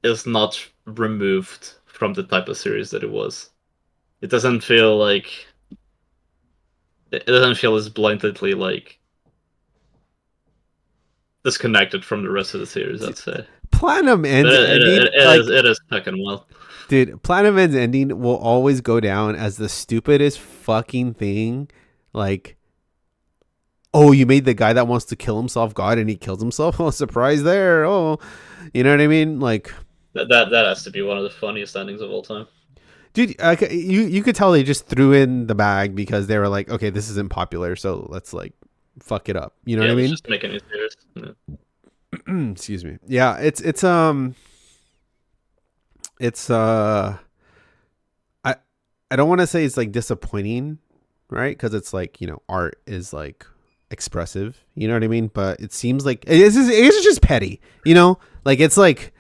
is not removed from the type of series that it was. It doesn't feel like it doesn't feel as blatantly like disconnected from the rest of the series. I'd say Platinum ends ending. It is fucking well. Dude, Platinum End's ending will always go down as the stupidest fucking thing. Like, oh, you made the guy that wants to kill himself God and he kills himself? Oh, surprise there. Oh, you know what I mean? Like, that has to be one of the funniest endings of all time. Dude, you could tell they just threw in the bag because they were like, okay, this isn't popular, so let's like fuck it up. You know what I mean? Just making it serious. Yeah. Excuse me. Yeah, it's I don't want to say it's like disappointing, right? Because it's like, you know, art is like expressive, you know what I mean? But it seems like it's just petty, you know? Like it's like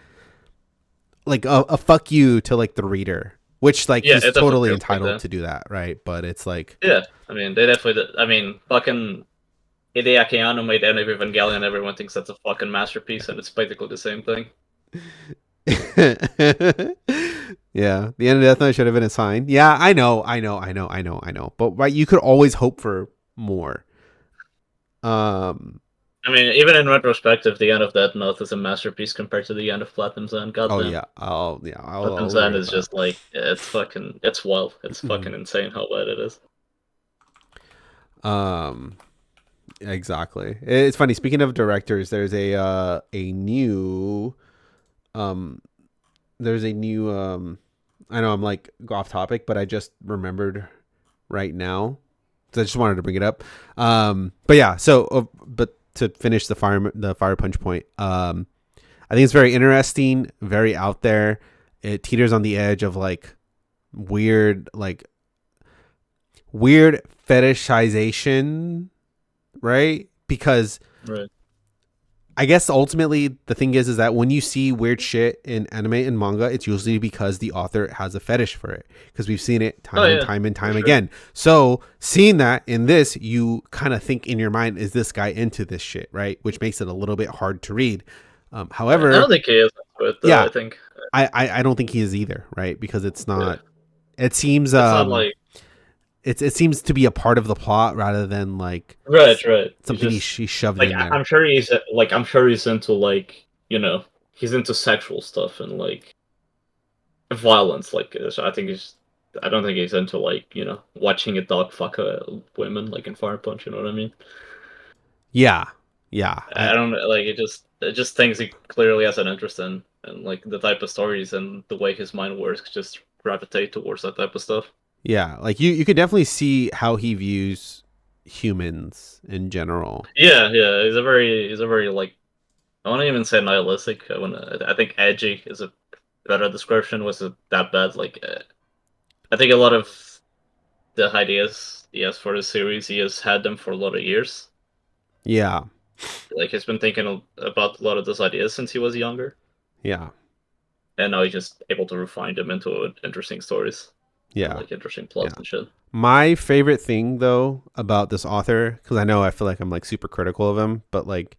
a fuck you to like the reader, which like he's totally entitled to do that, right? But it's like, yeah, I mean they definitely did. I mean fucking Hideaki Anno made End of Evangelion. Everyone thinks that's a fucking masterpiece, and it's basically the same thing. Yeah, the end of Death Note should have been a sign. Yeah, I know. But right, you could always hope for more. I mean, even in retrospective, the end of Death Note is a masterpiece compared to the end of Platinum's End. Oh Goddamn. yeah, I'll Platinum's agree End with is that. just like it's wild. It's fucking insane how bad it is. Exactly. It's funny. Speaking of directors, a new um there's a new I know I'm like off topic, but I just remembered right now. So I just wanted to bring it up. But yeah, so but to finish the fire punch point, I think it's very interesting, very out there. It teeters on the edge of like weird like weird fetishization, right? Because Right. I guess ultimately the thing is that when you see weird shit in anime and manga, it's usually because the author has a fetish for it. Because we've seen it time and time and time again. So seeing that in this, you kind of think in your mind, is this guy into this shit, right? Which makes it a little bit hard to read. However, I don't think he is, but yeah, I think I don't think he is either, right? Because it's not. It seems it's not like it seems to be a part of the plot rather than like right. something he shoved Like in there. I'm sure he's into like he's into sexual stuff and like violence. Like so I don't think he's into like watching a dog fuck women like in Fire Punch. You know what I mean? Yeah. I don't like it. Just things he clearly has an interest in, and like the type of stories and the way his mind works, just gravitate towards that type of stuff. Yeah, like you could definitely see how he views humans in general. Yeah. He's a very like I won't even say nihilistic. I think edgy is a better description. Was it that bad? Like I think a lot of the ideas he has for the series, he has had them for a lot of years. Yeah. Like he's been thinking about a lot of those ideas since he was younger, Yeah. and now he's just able to refine them into interesting stories. Yeah. Like interesting plots and shit. My favorite thing though about this author, because I feel like I'm like super critical of him, but like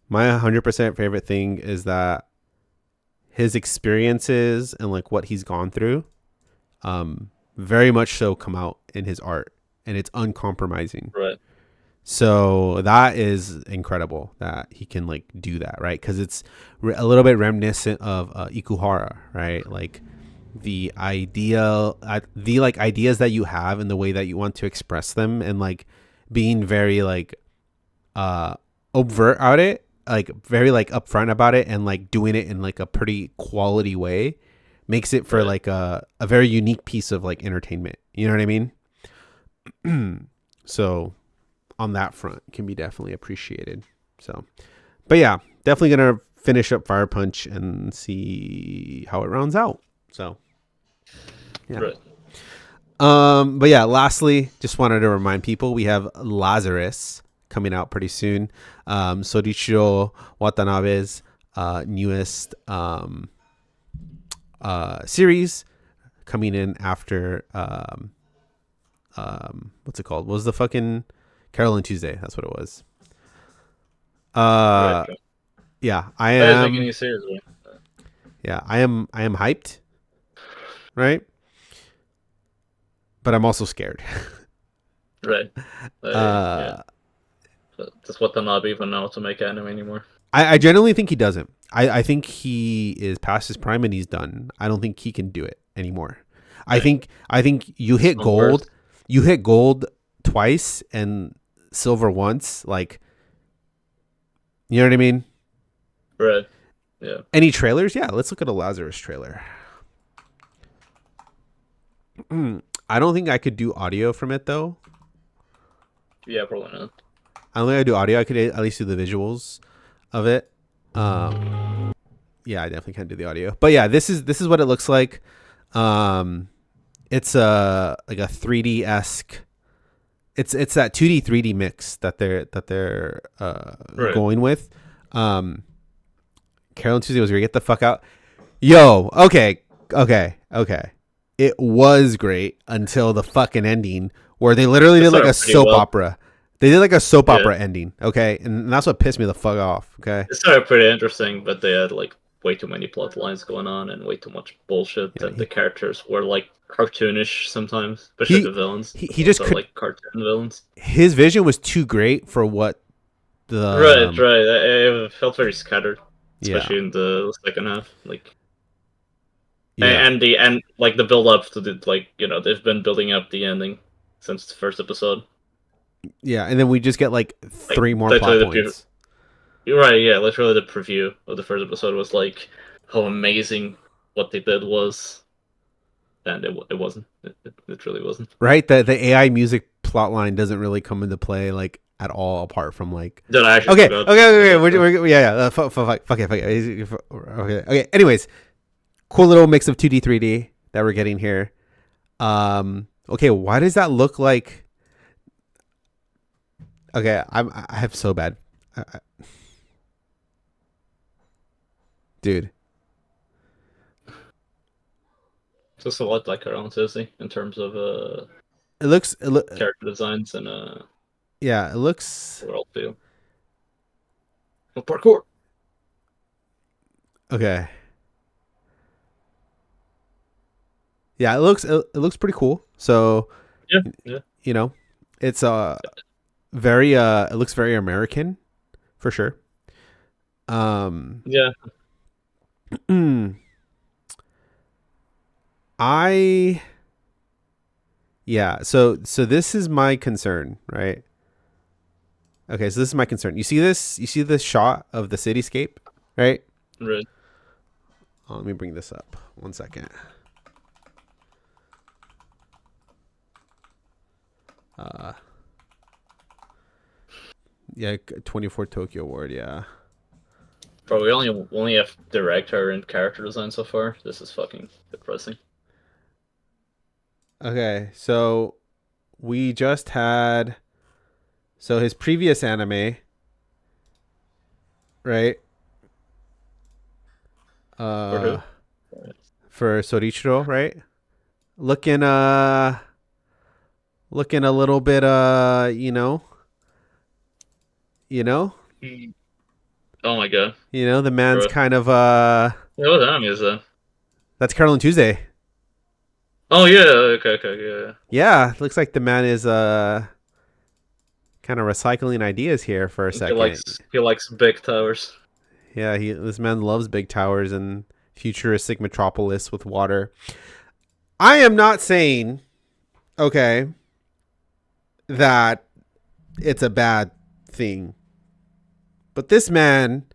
my 100% favorite thing is that his experiences and like what he's gone through, very much so come out in his art, and it's uncompromising. Right. So that is incredible that he can like do that, right? Because it's a little bit reminiscent of Ikuhara, right? Like the ideas that you have and the way that you want to express them, and like being very like overt about it, like very like upfront about it, and like doing it in like a pretty quality way, makes it for like a very unique piece of like entertainment. You know what I mean? So on that front can be definitely appreciated. So, but yeah, definitely gonna finish up Fire Punch and see how it rounds out. So, yeah. Right. But yeah, lastly, just wanted to remind people we have Lazarus coming out pretty soon. Sorichiro Watanabe's newest series coming in after what's it called? What was the fucking Carol and Tuesday? That's what it was. Right. Yeah, I am. Yeah, I am hyped. Right, but I'm also scared. Right. Yeah. Does Watanabe even know how to make anime anymore? I genuinely think he doesn't. I think he is past his prime and he's done. I don't think he can do it anymore. I think you hit gold. Worse. You hit gold twice and silver once. Like, you know what I mean? Right. Yeah. Any trailers? Yeah, let's look at a Lazarus trailer. I don't think I could do audio from it though. Yeah, probably not. I don't think I do audio. I could at least do the visuals of it. Yeah, I definitely can't do the audio. But yeah, this is what it looks like. It's like a 3D esque. It's that 2D 3D mix that they're Right. going with. Carol and Tuesday was great. Get the fuck out. Yo, okay. It was great until the fucking ending where they literally did like a soap opera. They did like a soap opera ending, okay? And that's what pissed me the fuck off, okay? It started pretty interesting, but they had like way too many plot lines going on and way too much bullshit. Yeah, And the characters were like cartoonish sometimes, especially the villains. He just like cartoon villains. His vision was too great for what Right. It felt very scattered, yeah, especially in the second half. Like, yeah, and the end, like the build up to the they've been building up the ending since the first episode. yeah, and then we just get like Like, 3 more plot literally points. You're right. Yeah, literally the preview of the first episode was like how amazing what they did was, and it wasn't. It really wasn't. Right? The AI music plot line doesn't really come into play like at all, apart from like. Did I actually Okay, forgot? okay. We're yeah. Fuck it. Okay. Anyways, cool little mix of 2D, 3D that we're getting here. Okay, why does that look like? Okay, I have so bad, dude. Just a lot like around Disney in terms of It looks, character designs and yeah, it looks world feel. Oh, parkour. okay. Yeah, it looks pretty cool. So Yeah. you know, it's very it looks very American for sure. Yeah. I yeah, so this is my concern, right? Okay, so this is my concern. You see this? You see this shot of the cityscape, right? Right. Oh, let me bring this up. 1 second. Yeah, 24 Tokyo Award, yeah. Bro, we only have director and character design so far. This is fucking depressing. Okay, so we just had his previous anime, right? For For Sorichiro, right? Looking a little bit who? Oh my god. the man's Bro. kind of What anime is that? that's Carolyn Tuesday. Oh yeah. Okay. Yeah. Yeah, looks like the man is kind of recycling ideas here for a second. He likes big towers. Yeah, this man loves big towers and futuristic metropolis with water. I am not saying, okay, that it's a bad thing. But this man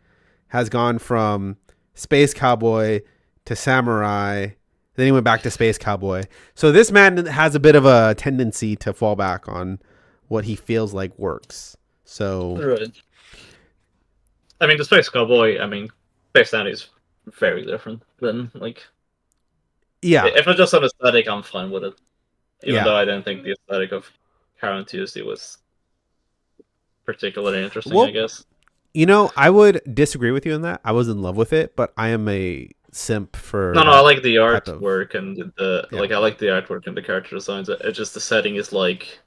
has gone from space cowboy to samurai, then he went back to space cowboy. So this man has a bit of a tendency to fall back on what he feels like works. So Right. I mean, the Space Cowboy, Space Dandy is very different than, like... yeah, If it's just an aesthetic, I'm fine with it. Even Yeah. though I didn't think the aesthetic of Karen Tuesday was particularly interesting, Well, I guess. I would disagree with you on that. I was in love with it, but I am a simp for No, I like the type of- artwork and Yeah. I like the artwork and the character designs. It's just the setting is like...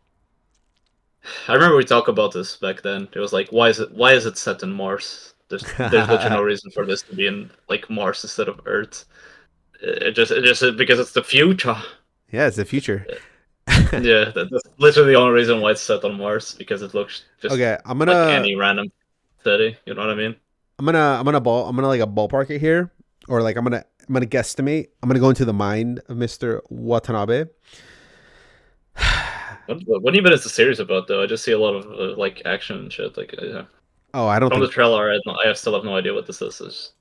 I remember we talked about this back then. It was like, why is it set in Mars? There's literally no reason for this to be in like Mars instead of Earth. It just because it's the future. Yeah, it's the future. Yeah, that's literally the only reason why it's set on Mars, because it looks just Okay, I'm like gonna any random city. You know what I mean? I'm gonna like a ballpark it here, or like I'm gonna guesstimate. I'm gonna go into the mind of Mr. Watanabe. What even is the series about, though? I just see a lot of like action and shit. Like Oh, I don't from the think trailer, I still have no idea what this is.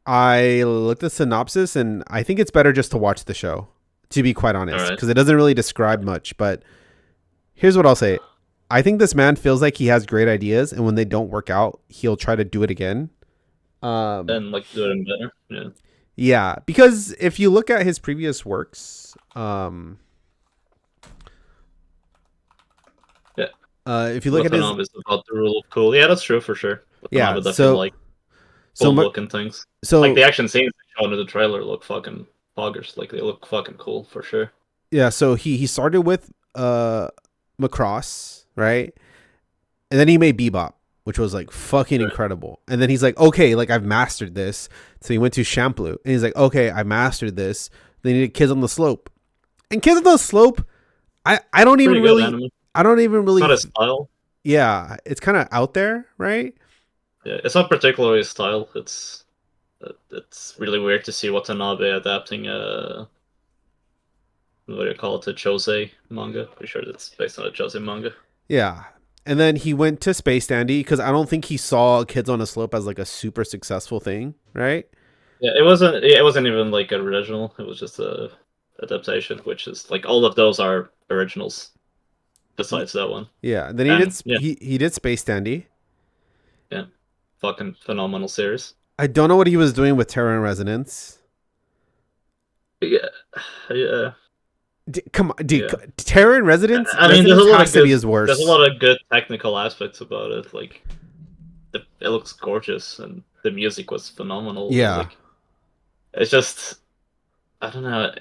I looked at the synopsis, and I think it's better just to watch the show, to be quite honest, Alright. because it doesn't really describe much. But here's what I'll say: I think this man feels like he has great ideas, and when they don't work out, he'll try to do it again. And like do it better. Yeah. Yeah, because if you look at his previous works, if you look at his, Watanabe is about the rule of cool. Yeah, that's true for sure. Yeah, Watanabe definitely so- like so cool my- looking things. so Like the action scenes they showed in the trailer look fucking poggers. Like they look fucking cool for sure. yeah, so he started with Macross, right? And then he made Bebop, which was like fucking Right. incredible. And then he's like, okay, like I've mastered this. So he went to Shampoo, and he's like, okay, I mastered this. Then he did Kids on the Slope, and Kids on the Slope, I don't even Pretty good really, anime. I don't even It's really, not his style. Yeah, it's kind of out there, right? Yeah, it's not particularly his style. It's really weird to see Watanabe adapting what do you call it, a Jose manga. Pretty sure that's based on a Jose manga. Yeah. And then he went to Space Dandy because I don't think he saw Kids on a Slope as like a super successful thing, right? Yeah, it wasn't. It wasn't even like an original. It was just a adaptation, which is like all of those are originals besides that one. Yeah. And then And yeah, he did Space Dandy. yeah, fucking phenomenal series. I don't know what he was doing with Terror and Resonance. Yeah, yeah. Come on, dude. Yeah. Terror and Resonance. I mean, there's a Resonance lot has of to good. be his worst. There's a lot of good technical aspects about it. Like, it looks gorgeous, and the music was phenomenal. Yeah. Like, it's just, I don't know.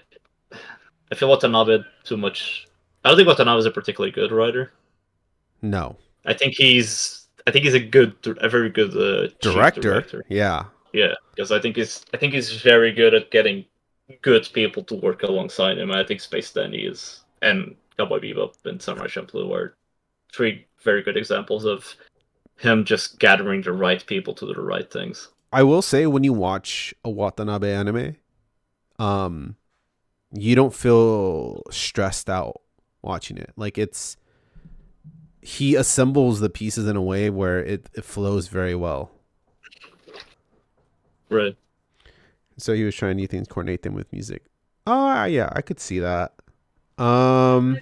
I feel Watanabe too much. I don't think Watanabe is a particularly good writer. No. I think he's a very good chief director. Yeah. Yeah, because I think he's very good at getting good people to work alongside him. I think Space Dandy is and Cowboy Bebop and Samurai Champloo are three very good examples of him just gathering the right people to do the right things. I will say when you watch a Watanabe anime, you don't feel stressed out watching it. Like he assembles the pieces in a way where it flows very well. Right. So he was trying new things, coordinate them with music. Oh yeah, I could see that. But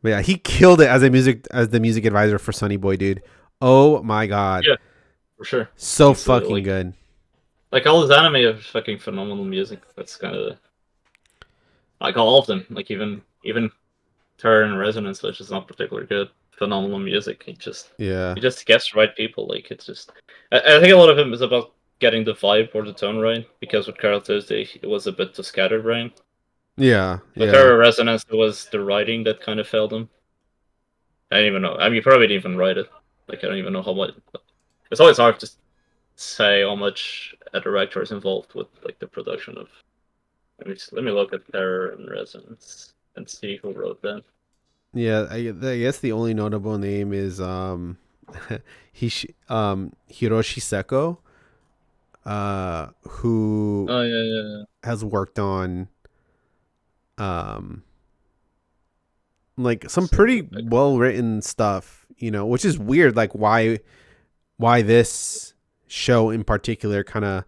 yeah, he killed it as the music advisor for Sunny Boy, dude. Oh my god. Yeah, for sure. So It's, fucking like, good. Like all his anime have fucking phenomenal music. That's kind of like all of them. Like even Terror and Resonance, which is not particularly good. Phenomenal music. He just gets the right people. Like it's just, I think a lot of him is about getting the vibe or the tone right. Because with Carol Tuesday, it was a bit too scatterbrained. Yeah. With Terror and Resonance, it was the writing that kind of failed him. I don't even know. I mean, you probably didn't even write it. Like I don't even know how much. It's always hard to say how much a director is involved with like the production of. Let me look at Terror and Resonance and see who wrote them. Yeah, I guess the only notable name is Hiroshi Seko, who has worked on like some pretty well written stuff, which is weird. Like why this show in particular kind of.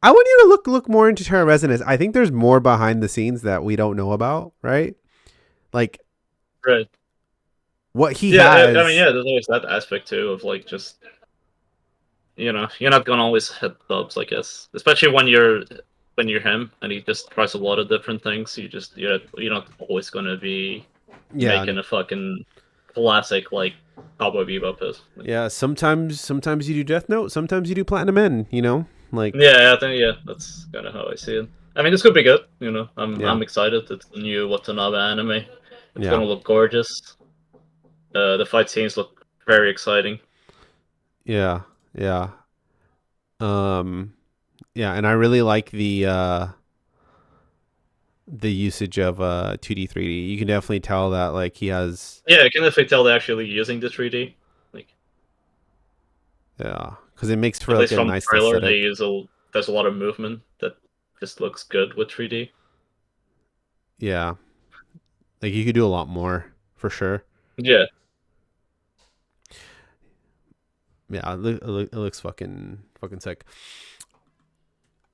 I want you to look more into Terror Resonance. I think there's more behind the scenes that we don't know about, right? Like. Right. What he has. I mean, yeah, there's always that aspect too of like just, you're not gonna always hit dubs, I guess, especially when you're him and he just tries a lot of different things. You're not always gonna be making a fucking classic like Cowboy Bebop is. Yeah, sometimes you do Death Note, sometimes you do Platinum End. Like. Yeah, I think that's kind of how I see it. I mean, this could be good. I'm excited. It's the new Watanabe anime. It's gonna look gorgeous. The fight scenes look very exciting. Yeah. And I really like the usage of 2D 3D. You can definitely tell that like he has. Yeah, I can definitely tell they're actually using the 3D. Like. Yeah, because it makes for at like least a from nice the trailer, aesthetic. there's a lot of movement that just looks good with 3D. Yeah, like you could do a lot more for sure. Yeah. Yeah, it looks fucking sick.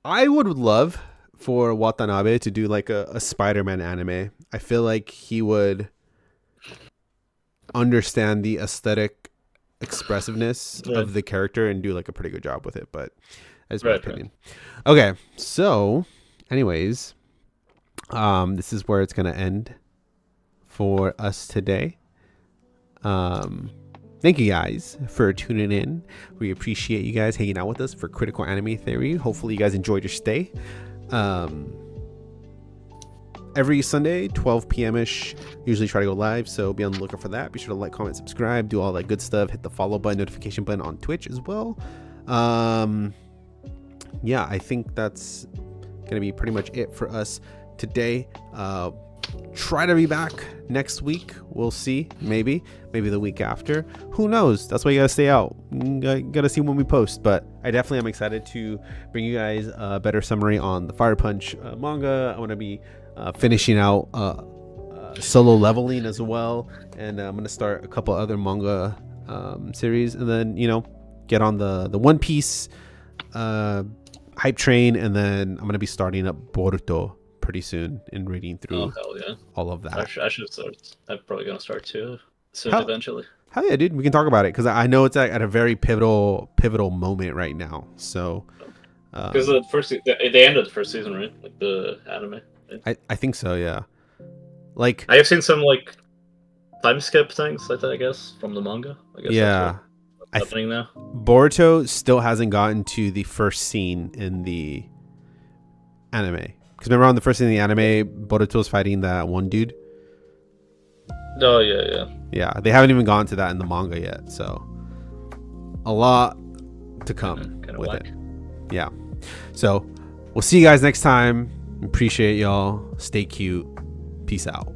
I would love for Watanabe to do like a Spider-Man anime. I feel like he would understand the aesthetic expressiveness of the character and do like a pretty good job with it, but that's my opinion. Right. Okay, so anyways, this is where it's gonna end for us today. Thank you guys for tuning in. We appreciate you guys hanging out with us for Critical Anime Theory. Hopefully you guys enjoyed your stay. Every Sunday, 12 p.m.-ish, usually try to go live, so be on the lookout for that. Be sure to like, comment, subscribe, do all that good stuff. Hit the follow button, notification button on Twitch as well. Yeah, I think that's going to be pretty much it for us today. try to be back next week. We'll see. Maybe the week after. Who knows? That's why you gotta stay out. You gotta see when we post. But I definitely am excited to bring you guys a better summary on the Fire Punch manga. I want to be finishing out Solo Leveling as well, and I'm gonna start a couple other manga series, and then get on the One Piece hype train, and then I'm gonna be starting up Boruto pretty soon and reading through all of that. I should start. I'm probably gonna start too soon eventually. Hell yeah, dude! We can talk about it because I know it's at a very pivotal moment right now. So because they ended the first season, right? Like the anime. Right? I think so, yeah. Like I have seen some like time skip things like that, I guess, from the manga. I guess yeah. That's happening now. Boruto still hasn't gotten to the first scene in the anime. Because remember on the first scene in the anime, Boruto's fighting that one dude? Oh, yeah. Yeah, they haven't even gone to that in the manga yet. So, a lot to come kinda with whack. it. Yeah. So, we'll see you guys next time. Appreciate y'all. Stay cute. Peace out.